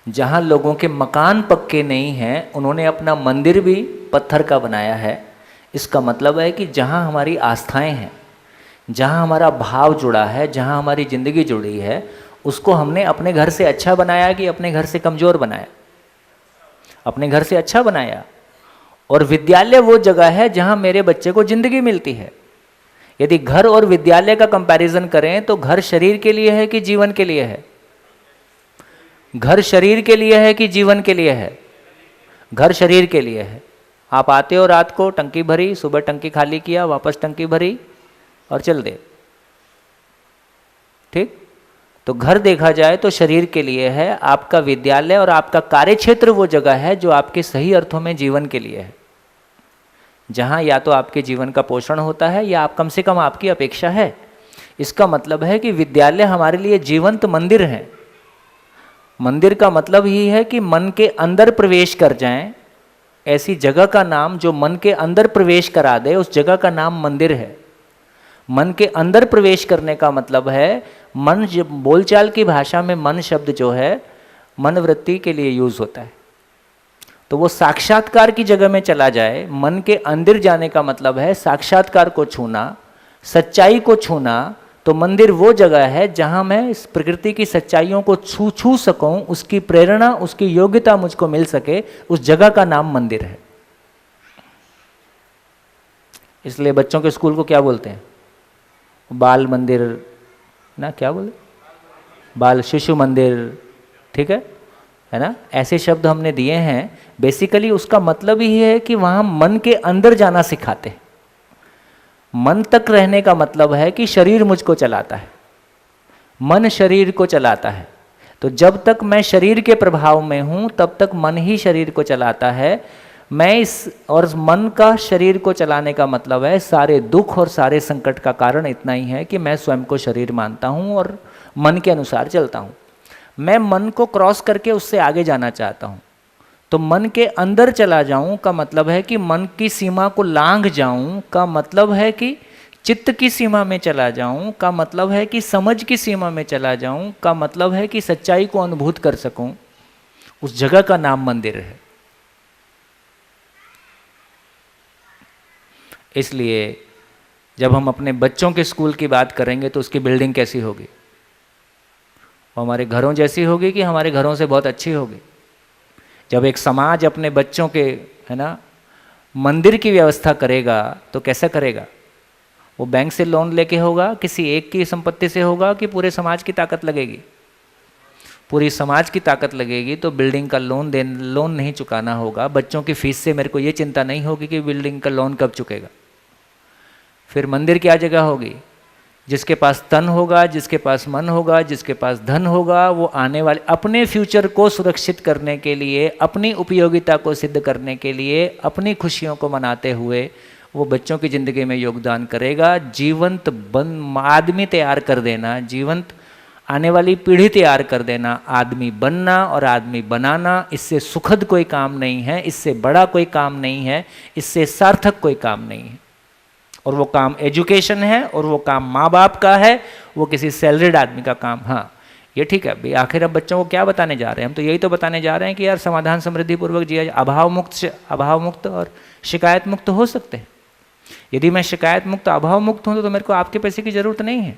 जहां लोगों के मकान पक्के नहीं हैं, उन्होंने अपना मंदिर भी पत्थर का बनाया है। इसका मतलब है कि जहां हमारी आस्थाएं हैं, जहां हमारा भाव जुड़ा है, जहां हमारी जिंदगी जुड़ी है, उसको हमने अपने घर से अच्छा बनाया कि अपने घर से कमज़ोर बनाया? अपने घर से अच्छा बनाया। और विद्यालय वो जगह है जहाँ मेरे बच्चे को ज़िंदगी मिलती है। यदि घर और विद्यालय का कंपैरिजन करें तो घर शरीर के लिए है कि जीवन के लिए है? घर शरीर के लिए है कि जीवन के लिए है? घर शरीर के लिए है। आप आते हो, रात को टंकी भरी, सुबह टंकी खाली किया, वापस टंकी भरी और चल दे, ठीक? तो घर देखा जाए तो शरीर के लिए है। आपका विद्यालय और आपका कार्यक्षेत्र वो जगह है जो आपके सही अर्थों में जीवन के लिए है, जहाँ या तो आपके जीवन का पोषण होता है या आप कम से कम आपकी अपेक्षा है। इसका मतलब है कि विद्यालय हमारे लिए जीवंत मंदिर है। मंदिर का मतलब ही है कि मन के अंदर प्रवेश कर जाएं, ऐसी जगह का नाम जो मन के अंदर प्रवेश करा दे, उस जगह का नाम मंदिर है। मन के अंदर प्रवेश करने का मतलब है, मन, जब बोलचाल की भाषा में मन शब्द जो है मनवृत्ति के लिए यूज होता है, तो वो साक्षात्कार की जगह में चला जाए। मन के अंदर जाने का मतलब है साक्षात्कार को छूना, सच्चाई को छूना। तो मंदिर वो जगह है जहाँ मैं इस प्रकृति की सच्चाइयों को छू सकूं, उसकी प्रेरणा, उसकी योग्यता मुझको मिल सके, उस जगह का नाम मंदिर है। इसलिए बच्चों के स्कूल को क्या बोलते हैं? बाल मंदिर ना, क्या बोले? बाल शिशु मंदिर, ठीक है ना? ऐसे शब्द हमने दिए हैं। बेसिकली उसका मतलब ही है कि वहाँ मन के अंदर जाना सिखाते हैं। मन तक रहने का मतलब है कि शरीर मुझको चलाता है, मन शरीर को चलाता है। तो जब तक मैं शरीर के प्रभाव में हूँ तब तक मन ही शरीर को चलाता है। मैं इस, और मन का शरीर को चलाने का मतलब है सारे दुख और सारे संकट का कारण इतना ही है कि मैं स्वयं को शरीर मानता हूँ और मन के अनुसार चलता हूँ। मैं मन को क्रॉस करके उससे आगे जाना चाहता हूँ। तो मन के अंदर चला जाऊं का मतलब है कि मन की सीमा को लांघ जाऊं का मतलब है कि चित्त की सीमा में चला जाऊं का मतलब है कि समझ की सीमा में चला जाऊं का मतलब है कि सच्चाई को अनुभूत कर सकूं। उस जगह का नाम मंदिर है। इसलिए जब हम अपने बच्चों के स्कूल की बात करेंगे तो उसकी बिल्डिंग कैसी होगी? वो हमारे घरों जैसी होगी कि हमारे घरों से बहुत अच्छी होगी? जब एक समाज अपने बच्चों के, है ना, मंदिर की व्यवस्था करेगा तो कैसा करेगा? वो बैंक से लोन लेके होगा, किसी एक की संपत्ति से होगा कि पूरे समाज की ताकत लगेगी? पूरी समाज की ताकत लगेगी। तो बिल्डिंग का लोन नहीं चुकाना होगा। बच्चों की फीस से मेरे को ये चिंता नहीं होगी कि बिल्डिंग का लोन कब चुकेगा। फिर मंदिर क्या जगह होगी? जिसके पास तन होगा, जिसके पास मन होगा, जिसके पास धन होगा, वो आने वाले अपने फ्यूचर को सुरक्षित करने के लिए, अपनी उपयोगिता को सिद्ध करने के लिए, अपनी खुशियों को मनाते हुए वो बच्चों की ज़िंदगी में योगदान करेगा। जीवंत आदमी तैयार कर देना, जीवंत आने वाली पीढ़ी तैयार कर देना। आदमी बनना और आदमी बनाना, इससे सुखद कोई काम नहीं है, इससे बड़ा कोई काम नहीं है, इससे सार्थक कोई काम नहीं है। और वो काम एजुकेशन है और वो काम माँ बाप का है, वो किसी सैलरीड आदमी का काम। हाँ, ये ठीक है भाई। आखिर अब बच्चों को क्या बताने जा रहे हैं? हम तो यही तो बताने जा रहे हैं कि यार समाधान समृद्धि पूर्वक जिया, अभाव मुक्त और शिकायत मुक्त हो सकते हैं। यदि मैं शिकायत मुक्त, अभाव मुक्त हूँ तो मेरे को आपके पैसे की ज़रूरत नहीं है।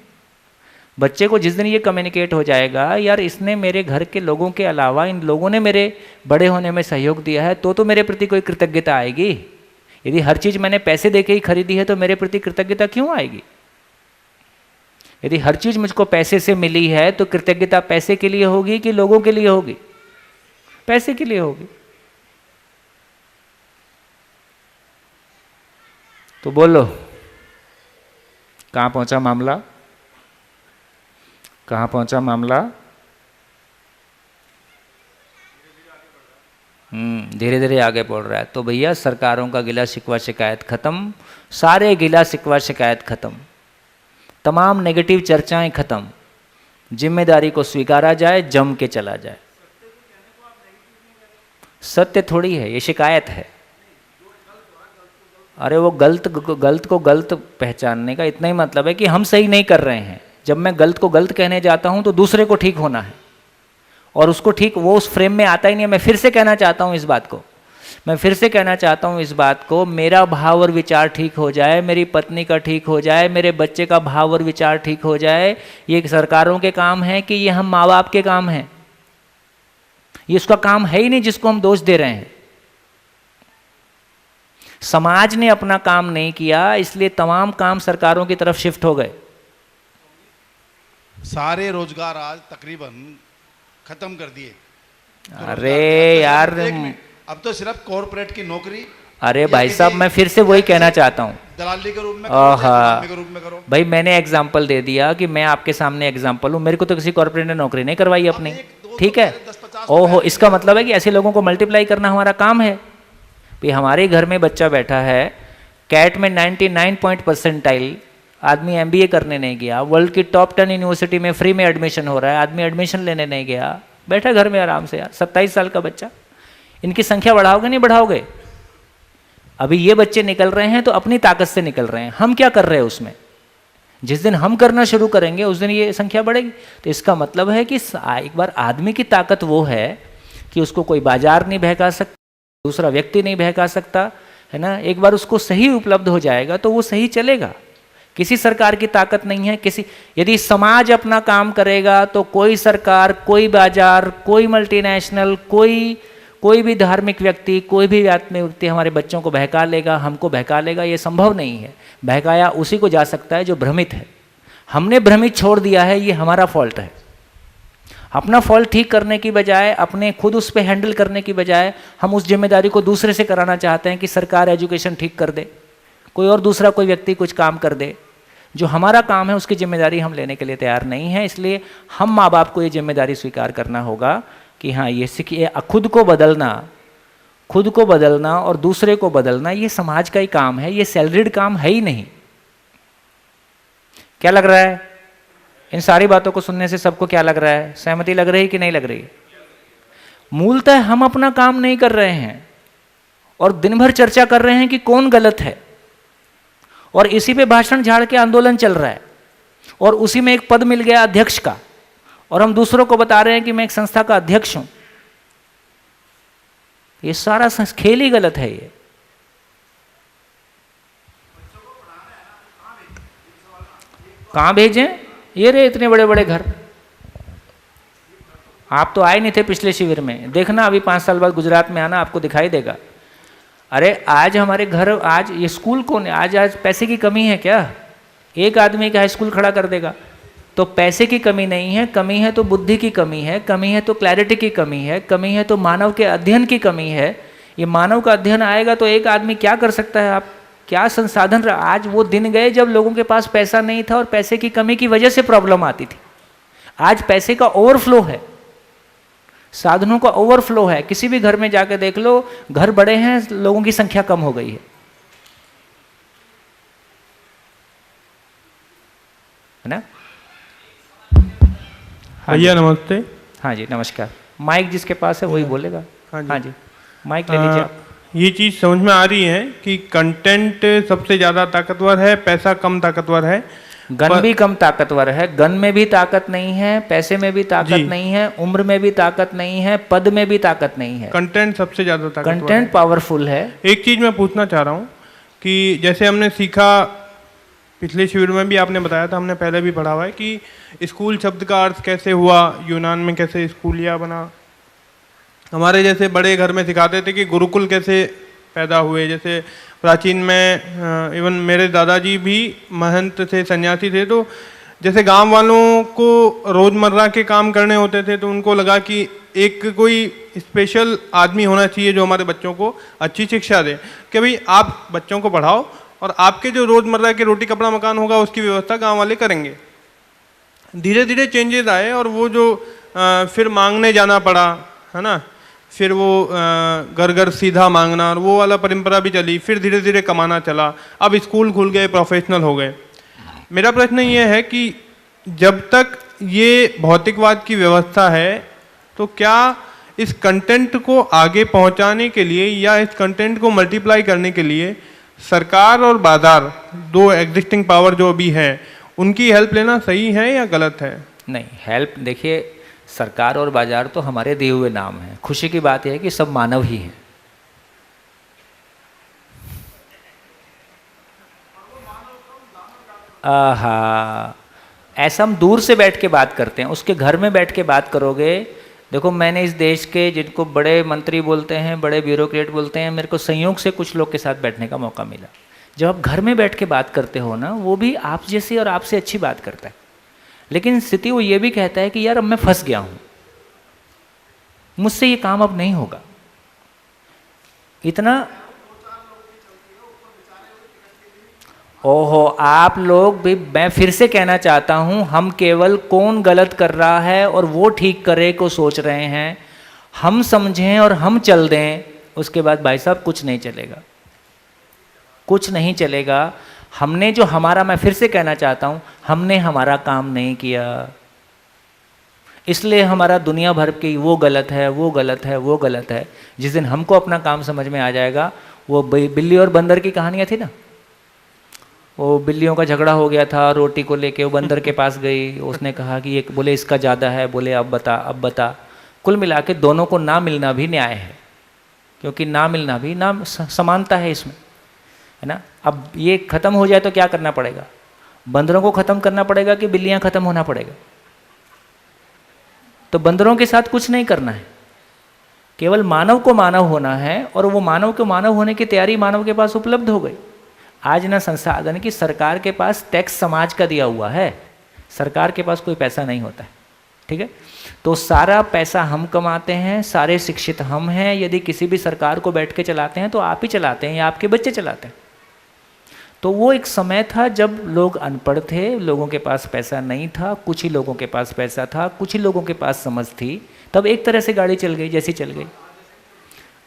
बच्चे को जिस दिन ये कम्युनिकेट हो जाएगा, यार इसने मेरे घर के लोगों के अलावा इन लोगों ने मेरे बड़े होने में सहयोग दिया है, तो मेरे प्रति कोई कृतज्ञता आएगी। यदि हर चीज़ मैंने पैसे देके ही खरीदी है तो मेरे प्रति कृतज्ञता क्यों आएगी? यदि हर चीज़ मुझको पैसे से मिली है तो कृतज्ञता पैसे के लिए होगी कि लोगों के लिए होगी? पैसे के लिए होगी। तो बोलो, कहाँ पहुंचा मामला? कहाँ पहुंचा मामला? धीरे धीरे आगे बढ़ रहा है। तो भैया सरकारों का गिला शिकवा शिकायत खत्म, सारे गिला शिकवा शिकायत खत्म, तमाम नेगेटिव चर्चाएं खत्म, जिम्मेदारी को स्वीकारा जाए, जम के चला जाए। सत्य थोड़ी है, ये शिकायत है। अरे वो गलत को गलत पहचानने का इतना ही मतलब है कि हम सही नहीं कर रहे हैं। जब मैं गलत को गलत कहने जाता हूं तो दूसरे को ठीक होना है, और उसको ठीक वो उस फ्रेम में आता ही नहीं है। मैं फिर से कहना चाहता हूं इस बात को मैं फिर से कहना चाहता हूँ इस बात को, मेरा भाव और विचार ठीक हो जाए, मेरी पत्नी का ठीक हो जाए, मेरे बच्चे का भाव और विचार ठीक हो जाए, ये सरकारों के काम है कि ये हम माँ बाप के काम हैं? ये उसका काम है ही नहीं जिसको हम दोष दे रहे हैं। समाज ने अपना काम नहीं किया, इसलिए तमाम काम सरकारों की तरफ शिफ्ट हो गए। सारे रोजगार आज तकरीबन खत्म कर दिए। अरे यार, अब तो सिर्फ कॉर्पोरेट की नौकरी। अरे भाई साहब, मैं फिर से वही कहना चाहता हूँ, दलाली के रूप में करो, भाई मैंने एग्जाम्पल दे दिया कि मैं आपके सामने एग्जाम्पल हूँ। मेरे को तो किसी कॉर्पोरेट ने नौकरी नहीं करवाई अपनी, ठीक है? ओहो, इसका मतलब है कि ऐसे लोगों को मल्टीप्लाई करना हमारा काम है। भाई हमारे घर में बच्चा बैठा है, कैट में 99 परसेंटाइल, आदमी MBA करने नहीं गया, वर्ल्ड की टॉप 10 यूनिवर्सिटी में फ्री में एडमिशन हो रहा है, आदमी एडमिशन लेने नहीं गया, बैठा घर में आराम से। यार 27 साल का बच्चा, इनकी संख्या बढ़ाओगे नहीं बढ़ाओगे? अभी ये बच्चे निकल रहे हैं तो अपनी ताकत से निकल रहे हैं, हम क्या कर रहे हैं उसमें? जिस दिन हम करना शुरू करेंगे उस दिन ये संख्या बढ़ेगी। तो इसका मतलब है कि एक बार आदमी की ताकत वो है कि उसको कोई बाजार नहीं बहका सकता, दूसरा व्यक्ति नहीं बहका सकता, है ना? एक बार उसको सही उपलब्ध हो जाएगा तो वो सही चलेगा। किसी सरकार की ताकत नहीं है, यदि समाज अपना काम करेगा तो कोई सरकार, कोई बाजार, कोई मल्टीनेशनल, कोई भी धार्मिक व्यक्ति, कोई भी आत्मिक व्यक्ति हमारे बच्चों को बहका लेगा, हमको बहका लेगा, ये संभव नहीं है। बहकाया उसी को जा सकता है जो भ्रमित है। हमने भ्रमित छोड़ दिया है, ये हमारा फॉल्ट है। अपना फॉल्ट ठीक करने की बजाय, अपने खुद उस पर हैंडल करने की बजाय, हम उस जिम्मेदारी को दूसरे से कराना चाहते हैं कि सरकार एजुकेशन ठीक कर दे, कोई और दूसरा कोई व्यक्ति कुछ काम कर दे। जो हमारा काम है उसकी जिम्मेदारी हम लेने के लिए तैयार नहीं है। इसलिए हम माँ बाप को ये जिम्मेदारी स्वीकार करना होगा कि हाँ, ये सीखिए, खुद को बदलना और दूसरे को बदलना ये समाज का ही काम है, ये सैलरीड काम है ही नहीं। क्या लग रहा है? इन सारी बातों को सुनने से सबको क्या लग रहा है? सहमति लग रही कि नहीं लग रही? मूलतः हम अपना काम नहीं कर रहे हैं और दिन भर चर्चा कर रहे हैं कि कौन गलत है, और इसी पे भाषण झाड़ के आंदोलन चल रहा है, और उसी में एक पद मिल गया अध्यक्ष का, और हम दूसरों को बता रहे हैं कि मैं एक संस्था का अध्यक्ष हूं। ये सारा खेल ही गलत है। ये कहां भेजें? ये रहे इतने बड़े बड़े घर। आप तो आए नहीं थे पिछले शिविर में, देखना अभी 5 साल बाद गुजरात में आना, आपको दिखाई देगा। अरे आज हमारे घर, आज ये स्कूल कौन है? आज पैसे की कमी है क्या? एक आदमी का स्कूल खड़ा कर देगा। तो पैसे की कमी नहीं है, कमी है तो बुद्धि की कमी है, कमी है तो क्लैरिटी की कमी है, कमी है तो मानव के अध्ययन की कमी है। ये मानव का अध्ययन आएगा तो एक आदमी क्या कर सकता है? आप क्या संसाधन रहा? आज वो दिन गए जब लोगों के पास पैसा नहीं था और पैसे की कमी की वजह से प्रॉब्लम आती थी। आज पैसे का ओवरफ्लो है, साधनों का ओवरफ्लो है। किसी भी घर में जाके देख लो, घर बड़े हैं, लोगों की संख्या कम हो गई है ना? भैया नमस्ते। हाँ जी नमस्कार। माइक जिसके पास है वही बोलेगा। हाँ जी माइक ले लीजिए आप। ये चीज़ समझ में आ रही है कि कंटेंट सबसे ज़्यादा ताकतवर है, पैसा कम ताकतवर है। गन भी कम ताकतवर है, गन में भी ताकत नहीं है, पैसे में भी ताकत नहीं है, उम्र में भी ताकत नहीं है, पद में भी ताकत नहीं है। कंटेंट सबसे ज़्यादा ताकतवर है। कंटेंट पावरफुल है। एक चीज़ मैं पूछना चाह रहा हूँ कि जैसे हमने सीखा, पिछले शिविर में भी आपने बताया था, हमने पहले भी पढ़ा हुआ है कि स्कूल शब्द का अर्थ कैसे हुआ, यूनान में कैसे स्कूलिया बना। हमारे जैसे बड़े घर में सिखाते थे कि गुरुकुल कैसे पैदा हुए। जैसे प्राचीन में इवन मेरे दादाजी भी महंत थे, सन्यासी थे, तो जैसे गांव वालों को रोज़मर्रा के काम करने होते थे तो उनको लगा कि एक कोई स्पेशल आदमी होना चाहिए जो हमारे बच्चों को अच्छी शिक्षा दे, कि भाई आप बच्चों को पढ़ाओ और आपके जो रोज़मर्रा के रोटी कपड़ा मकान होगा उसकी व्यवस्था गांव वाले करेंगे। धीरे धीरे चेंजेस आए और वो जो फिर मांगने जाना पड़ा, है ना, फिर वो घर घर सीधा मांगना और वो वाला परंपरा भी चली। फिर धीरे धीरे कमाना चला, अब स्कूल खुल गए, प्रोफेशनल हो गए। मेरा प्रश्न ये है कि जब तक ये भौतिकवाद की व्यवस्था है तो क्या इस कंटेंट को आगे पहुंचाने के लिए या इस कंटेंट को मल्टीप्लाई करने के लिए सरकार और बाजार, दो एग्जिस्टिंग पावर जो अभी है, उनकी हेल्प लेना सही है या गलत है? नहीं, हेल्प देखिए, सरकार और बाजार तो हमारे दिए हुए नाम हैं। खुशी की बात यह है कि सब मानव ही हैं, आहा, ऐसा हम दूर से बैठ के बात करते हैं, उसके घर में बैठ के बात करोगे। देखो मैंने इस देश के जिनको बड़े मंत्री बोलते हैं, बड़े ब्यूरोक्रेट बोलते हैं, मेरे को संयोग से कुछ लोग के साथ बैठने का मौका मिला। जब आप घर में बैठ के बात करते हो ना, वो भी आप जैसी और आपसे अच्छी बात करता है, लेकिन स्थिति वो ये भी कहता है कि यार अब मैं फंस गया हूँ, मुझसे ये काम अब नहीं होगा। इतना ओहो, आप लोग भी, मैं फिर से कहना चाहता हूं, हम केवल कौन गलत कर रहा है और वो ठीक करे को सोच रहे हैं। हम समझें और हम चल दें, उसके बाद भाई साहब कुछ नहीं चलेगा, कुछ नहीं चलेगा। हमने जो हमारा, मैं फिर से कहना चाहता हूं, हमने हमारा काम नहीं किया, इसलिए हमारा दुनिया भर की वो गलत है, वो गलत है, वो गलत है। जिस दिन हमको अपना काम समझ में आ जाएगा, वो बिल्ली और बंदर की कहानियाँ थी ना, वो बिल्लियों का झगड़ा हो गया था रोटी को लेके, वो बंदर के पास गई, उसने कहा कि एक, बोले इसका ज़्यादा है, बोले अब बता, अब बता। कुल मिला के दोनों को ना मिलना भी न्याय है, क्योंकि ना मिलना भी ना समानता है इसमें, है ना। अब ये ख़त्म हो जाए तो क्या करना पड़ेगा? बंदरों को ख़त्म करना पड़ेगा कि बिल्लियाँ ख़त्म होना पड़ेगा? तो बंदरों के साथ कुछ नहीं करना है, केवल मानव को मानव होना है, और वो मानव को मानव होने की तैयारी मानव के पास उपलब्ध हो गई। आज ना संसाधन की, सरकार के पास टैक्स समाज का दिया हुआ है, सरकार के पास कोई पैसा नहीं होता है, ठीक है। तो सारा पैसा हम कमाते हैं, सारे शिक्षित हम हैं। यदि किसी भी सरकार को बैठ के चलाते हैं तो आप ही चलाते हैं या आपके बच्चे चलाते हैं। तो वो एक समय था जब लोग अनपढ़ थे, लोगों के पास पैसा नहीं था, कुछ ही लोगों के पास पैसा था, कुछ ही लोगों के पास समझ थी, तब एक तरह से गाड़ी चल गई जैसी चल गई।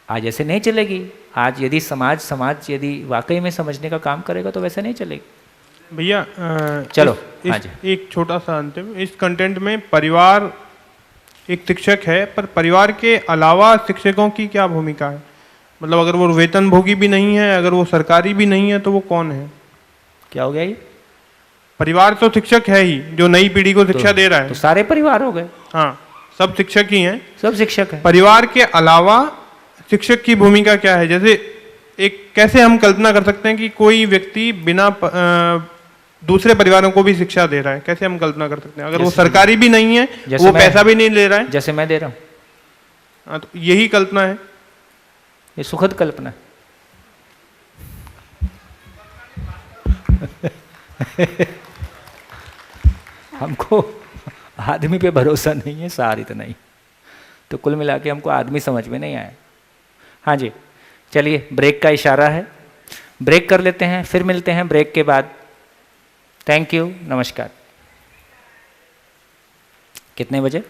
आज ऐसे नहीं चलेगी। आज यदि समाज यदि वाकई में समझने का काम करेगा तो वैसे नहीं चलेगी। भैया चलो एक छोटा सा अंतिम, इस कंटेंट में परिवार एक शिक्षक है, पर परिवार के अलावा शिक्षकों की क्या भूमिका है? मतलब अगर वो वेतनभोगी भी नहीं है, अगर वो सरकारी भी नहीं है, तो वो कौन है? क्या हो गया ये? परिवार तो शिक्षक है ही, जो नई पीढ़ी को शिक्षा दे रहा है। तो सारे परिवार हो गए। हाँ, सब शिक्षक ही हैं। सब शिक्षक हैं। परिवार के अलावा शिक्षक की भूमिका क्या है? जैसे एक, कैसे हम कल्पना कर सकते हैं कि कोई व्यक्ति बिना दूसरे परिवारों को भी शिक्षा दे रहा है? कैसे हम कल्पना कर सकते हैं? अगर वो सरकारी भी नहीं है, वो पैसा भी नहीं ले रहा है, जैसे मैं दे रहा हूँ। हाँ, तो यही कल्पना है, ये सुखद कल्पना हमको आदमी पे भरोसा नहीं है, सार इतना ही। तो कुल मिला के हमको आदमी समझ में नहीं आया। हाँ जी, चलिए ब्रेक का इशारा है, ब्रेक कर लेते हैं, फिर मिलते हैं ब्रेक के बाद। थैंक यू, नमस्कार। कितने बजे?